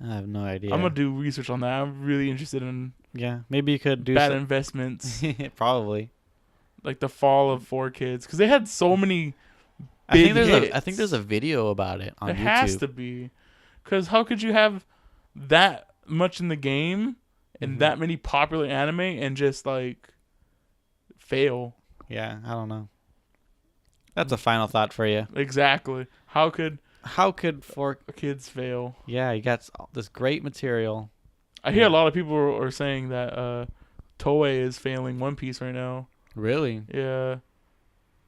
I have no idea.
I'm gonna do research on that. I'm really interested in
Yeah, maybe you could do
bad
some.
investments,
Probably.
like the fall of 4Kids, because they had so many.
I think
Big
there's
hits.
there's a video about it on
There
YouTube.
has to be, because how could you have that much in the game in that many popular anime and just like fail.
Yeah, I don't know. That's a final thought for you.
Exactly. How could
For
kids fail?
yeah, you got this great material.
I hear a lot of people are saying that Toei is failing One Piece right now.
Really?
Yeah.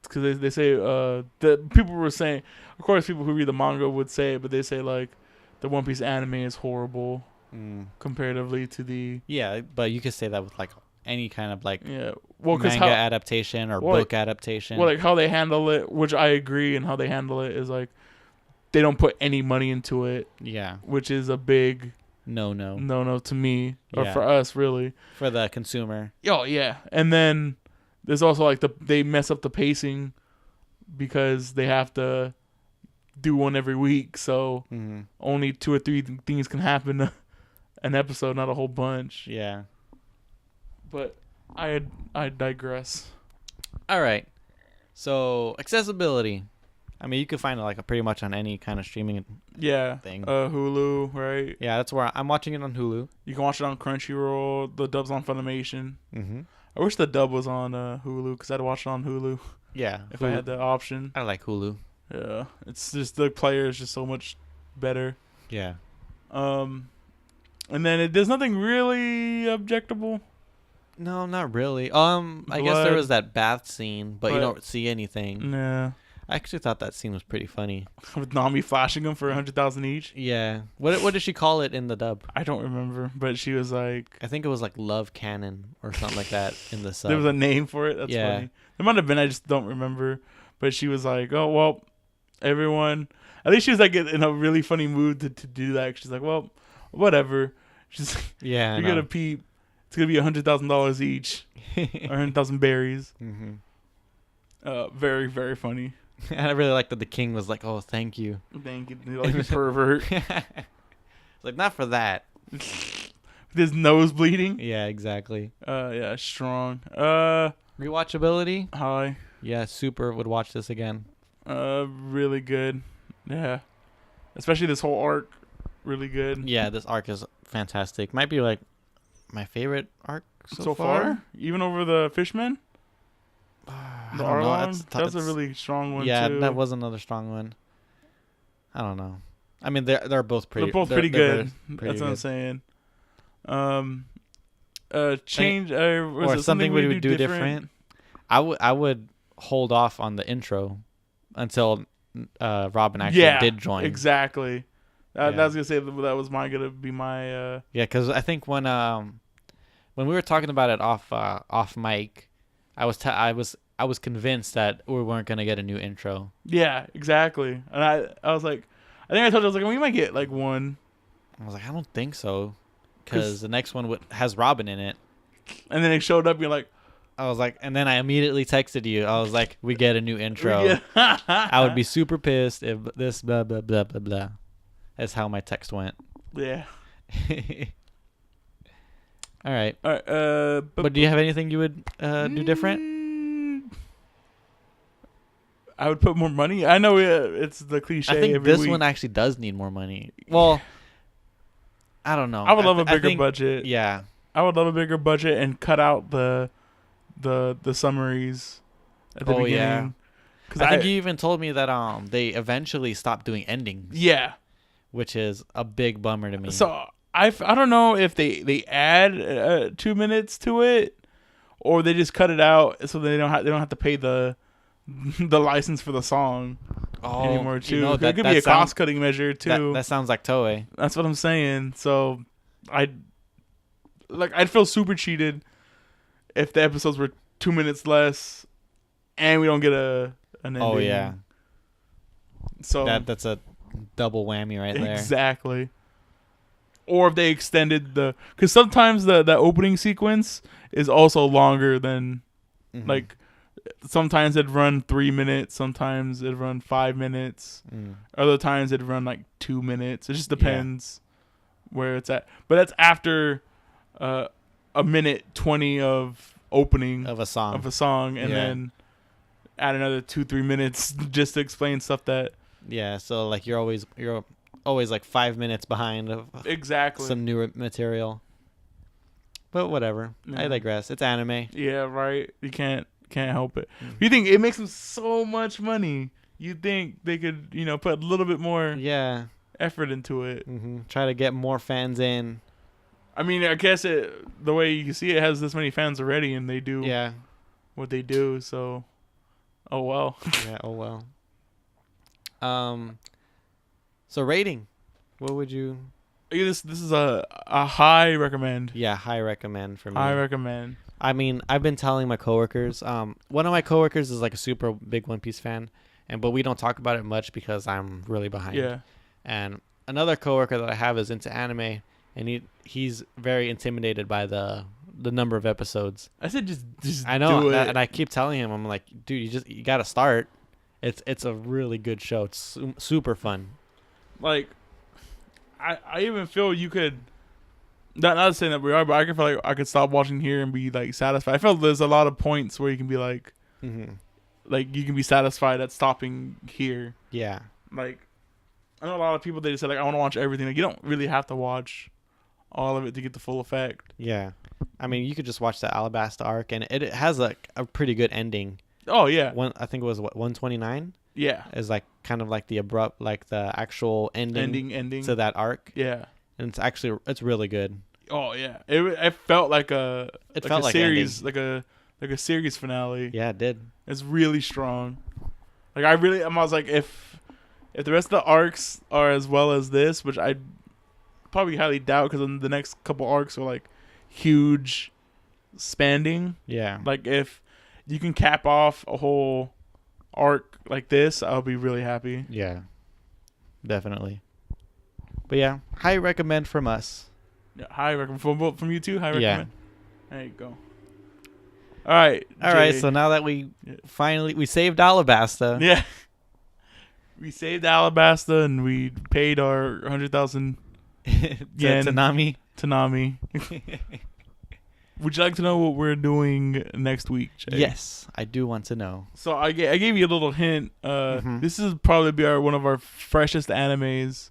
Because they say the people were saying, of course, people who read the manga would say it, but they say like the One Piece anime is horrible comparatively to the
Yeah, but you could say that with like any kind of like
manga
adaptation or book adaptation.
Well, like how they handle it, which I agree, and how they handle it is like they don't put any money into it.
Yeah,
which is a big
no
to me or for us really
for the consumer.
Oh yeah, and then there's also like they mess up the pacing because they have to do one every week, so only 2 or 3 things can happen an episode, not a whole bunch.
Yeah.
But I digress.
All right. So accessibility. I mean, you can find it like pretty much on any kind of streaming thing.
Hulu, right?
Yeah, that's where I'm watching it on Hulu.
You can watch it on Crunchyroll. The dub's on Funimation.
Mm-hmm.
I wish the dub was on Hulu because I'd watch it on Hulu.
Yeah,
if I had the option.
I like Hulu.
Yeah, it's just the player is just so much better.
Yeah.
And then there's nothing really objectable.
No, not really. I guess there was that bath scene, but you don't see anything.
Yeah.
I actually thought that scene was pretty funny.
With Nami flashing them for 100,000 each.
Yeah. What did she call it in the dub?
I don't remember, but she was like,
I think it was like Love Cannon or something like that in the sub.
There was a name for it. That's funny. There might have been. I just don't remember. But she was like, oh well, everyone. At least she was like in a really funny mood to do that. She's like, well, whatever. She's like,
yeah.
You're gonna peep. It's gonna be $100,000 each, or 100,000 berries. Mm-hmm. Very very funny.
And I really like that the king was like, "Oh, thank you,
thank you," like a pervert.
Like not for that.
With his nose bleeding.
Yeah, exactly.
Yeah, strong.
Rewatchability.
High.
Yeah, super. Would watch this again.
Really good. Yeah, especially this whole arc. Really good.
Yeah, this arc is fantastic. Might be like my favorite arc so far.
Even over the Fishmen.
I don't know.
That's a really strong one.
Yeah,
too.
that was another strong one. I don't know. I mean, they're both pretty.
They're both pretty good. That's what I'm saying. Change
or something we would do different. I would hold off on the intro until Robin actually did join.
Exactly. I was gonna say that was gonna be my.
Yeah, because I think when we were talking about it off mic, I was convinced that we weren't gonna get a new intro.
Yeah, exactly. And I was like, I think I told you, I was like, we might get like one.
I was like, I don't think so, because the next one has Robin in it.
And then it showed up. You're like,
I was like, and then I immediately texted you. I was like, we get a new intro. I would be super pissed if this blah blah blah blah blah. That's how my text went.
Yeah.
All right.
But
do you have anything you would do different?
I would put more money. I know it's the cliche.
I think
every
this
week.
one actually does need more money. Well, I don't know.
I would love a bigger budget.
Yeah.
I would love a bigger budget and cut out the summaries at the beginning.
Yeah. Because I think you even told me that they eventually stopped doing endings.
Yeah.
Which is a big bummer to me.
So I don't know if they add 2 minutes to it, or they just cut it out so they don't have to pay the license for the song anymore too. That could be a cost cutting measure too.
That sounds like Toei.
That's what I'm saying. So I'd feel super cheated if the episodes were 2 minutes less and we don't get an ending.
Oh yeah.
So
that's a double whammy right there.
Exactly. Or if they extended because sometimes the opening sequence is also longer than like. Sometimes it'd run 3 minutes. Sometimes it'd run 5 minutes. Other times it'd run like 2 minutes. It just depends where it's at. But that's after a minute 20 of opening
of a song,
and then add another 2-3 minutes just to explain stuff that.
Yeah. So like you're always like 5 minutes behind of
exactly
some new material. But whatever. I
Yeah.
digress. It's anime.
Yeah, right. You can't help it. You think it makes them so much money? You think they could, put a little bit more
Yeah.
effort into it?
Try to get more fans in.
I mean, I guess the way you see it has this many fans already, and they do
Yeah.
what they do. So, oh well.
Yeah. Oh well. So rating. What would you?
This is a high recommend.
Yeah, high recommend for me.
High recommend.
I mean, I've been telling my coworkers. One of my coworkers is like a super big One Piece fan, but we don't talk about it much because I'm really behind.
Yeah.
And another coworker that I have is into anime, and he's very intimidated by the number of episodes.
I said just
I know,
do it.
and I keep telling him, I'm like, dude, you gotta start. It's a really good show. It's super fun.
Like, I even feel you could. Not saying that we are, but I can feel like I could stop watching here and be like satisfied. I feel there's a lot of points where you can be like, like you can be satisfied at stopping here.
Yeah.
Like, I know a lot of people they just say like I want to watch everything. Like you don't really have to watch all of it to get the full effect.
Yeah. I mean, you could just watch the Alabasta arc, and it has like a pretty good ending.
Oh yeah.
I think it was 129.
Yeah.
Is like kind of like the abrupt, like the actual ending to that arc.
Yeah.
And it's really good.
Oh yeah. It felt like a series
ending.
like a series finale.
Yeah, it did.
It's really strong. Like I was like if the rest of the arcs are as well as this, which I probably highly doubt because the next couple arcs are like huge spanning.
Yeah.
Like if you can cap off a whole arc like this, I'll be really happy.
Yeah. Definitely. But yeah, high recommend from us.
Yeah, high recommend from you too. High
Yeah.
recommend. There you go. All right.
All right.
Jay.
So now that we saved Alabasta.
Yeah. We saved Alabasta and we paid our 100,000 yen
to Nami.
to Nami. Would you like to know what we're doing next week, Jay?
Yes, I do want to know.
So I gave you a little hint. This is probably be one of our freshest animes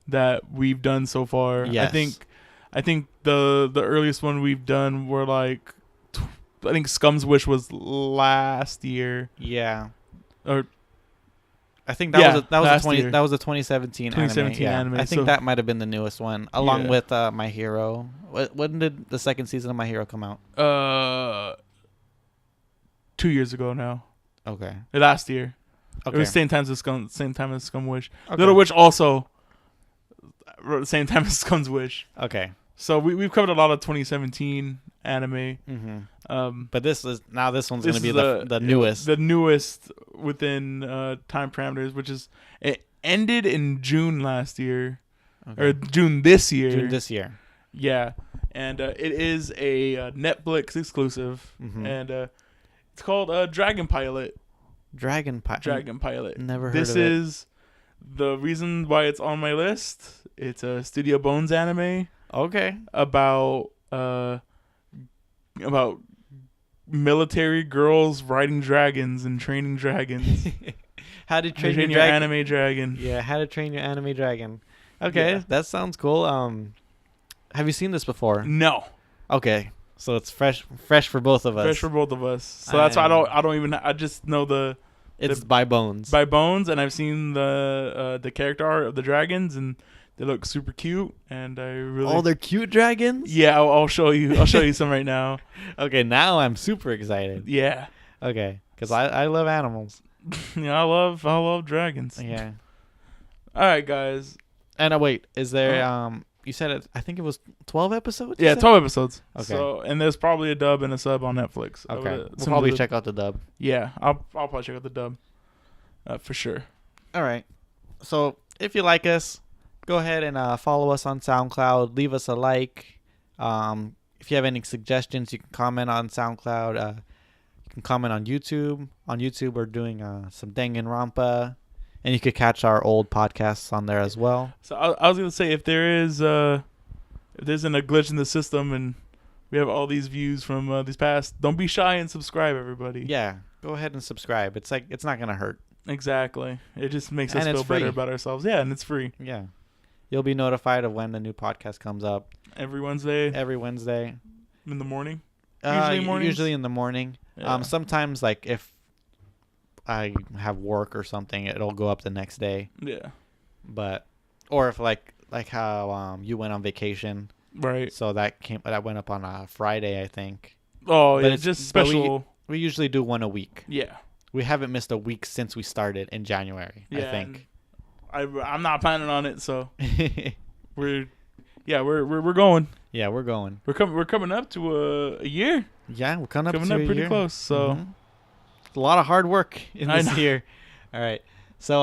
that we've done so far.
Yes.
I think the earliest one we've done were like I think Scum's Wish was last year.
Yeah.
Or
I think that was a
2017
anime.
anime.
I think
So-
that might have been the newest one, along
Yeah.
with My Hero. When did the second season of My Hero come out?
2 years ago now.
Okay.
Last year.
Okay.
It was same time as Scum Wish.
Okay.
Little Witch also same time as Scum's Wish.
Okay.
So we've covered a lot of 2017 anime.
Mm-hmm. But this one's going to be
is
the newest.
The newest within time parameters, which is it ended in June last year, or June this year.
June this year.
Yeah, and it is a Netflix exclusive, and it's called Dragon Pilot.
Dragon
Pilot.
Never heard
This
of it.
is the reason why it's on my list. It's a Studio Bones anime
Okay.
about military girls riding dragons and training dragons.
How to train
your
dragon.
anime dragon.
Yeah, How to Train Your Anime Dragon. Okay,
Yeah.
that sounds cool. Have you seen this before?
No,
Okay, so it's fresh for both of us.
fresh for both of us. So that's why I don't even. I just know
It's by Bones.
by Bones, and I've seen the character art of the dragons, and they look super cute. And I really.
Oh, they're cute dragons.
Yeah, I'll show you. I'll show you some right now.
Okay, now I'm super excited.
Yeah.
Okay, because I love animals.
Yeah, I love dragons.
Yeah.
All right, guys.
And wait, is there you said it? I think it was 12 episodes. you
Yeah,
said?
12 episodes.
Okay.
So, and there's probably a dub and a sub on Netflix.
Okay. We'll probably check out the dub.
Yeah, I'll probably check out the dub. For sure.
All right. So if you like us, go ahead and follow us on SoundCloud. Leave us a like. If you have any suggestions, you can comment on SoundCloud. You can comment on YouTube. On YouTube, we're doing some Danganronpa. And you could catch our old podcasts on there as well.
So I was gonna say if there's a glitch in the system and we have all these views from these past, don't be shy and subscribe, everybody.
Yeah, go ahead and subscribe. It's not gonna hurt.
Exactly. It just makes us
And it's
feel better
free.
about ourselves. Yeah, and it's free.
Yeah, you'll be notified of when the new podcast comes up
Every Wednesday.
every Wednesday.
In the morning? Usually mornings?
Usually in the morning.
Yeah.
Sometimes, like, if I have work or something, it'll go up the next day.
Yeah.
But, or if, like how you went on vacation.
Right.
So that went up on a Friday, I think.
Oh,
But
yeah,
it's
just
but
special.
We usually do one a week.
Yeah.
We haven't missed a week since we started in January,
Yeah,
I think.
I'm not planning on it, so we're going.
Yeah, we're going.
We're coming up to a year.
Yeah, we're coming up
Coming
to
up
a
pretty
year.
close. So
It's a lot of hard work in
I
this
know.
year. All right. So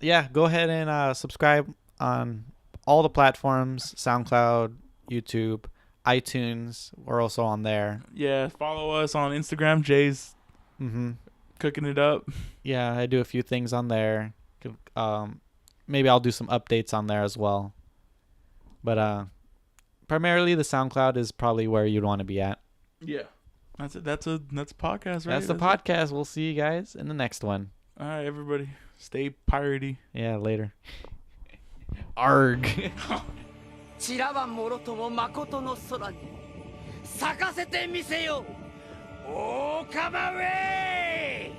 yeah, go ahead and subscribe on all the platforms: SoundCloud, YouTube, iTunes. We're also on there.
yeah, follow us on Instagram. Jay's
Mm-hmm.
cooking it up.
Yeah, I do a few things on there. Maybe I'll do some updates on there as well. But primarily the SoundCloud is probably where you'd want to be at.
Yeah, that's it. That's a podcast, right?
That's the podcast. We'll see you guys in the next one.
All right, everybody, stay piratey.
Yeah, later. Arg.
散らばもろとも誠の空に咲かせてみせよオオカマウェイ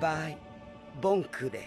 バイボンクレイ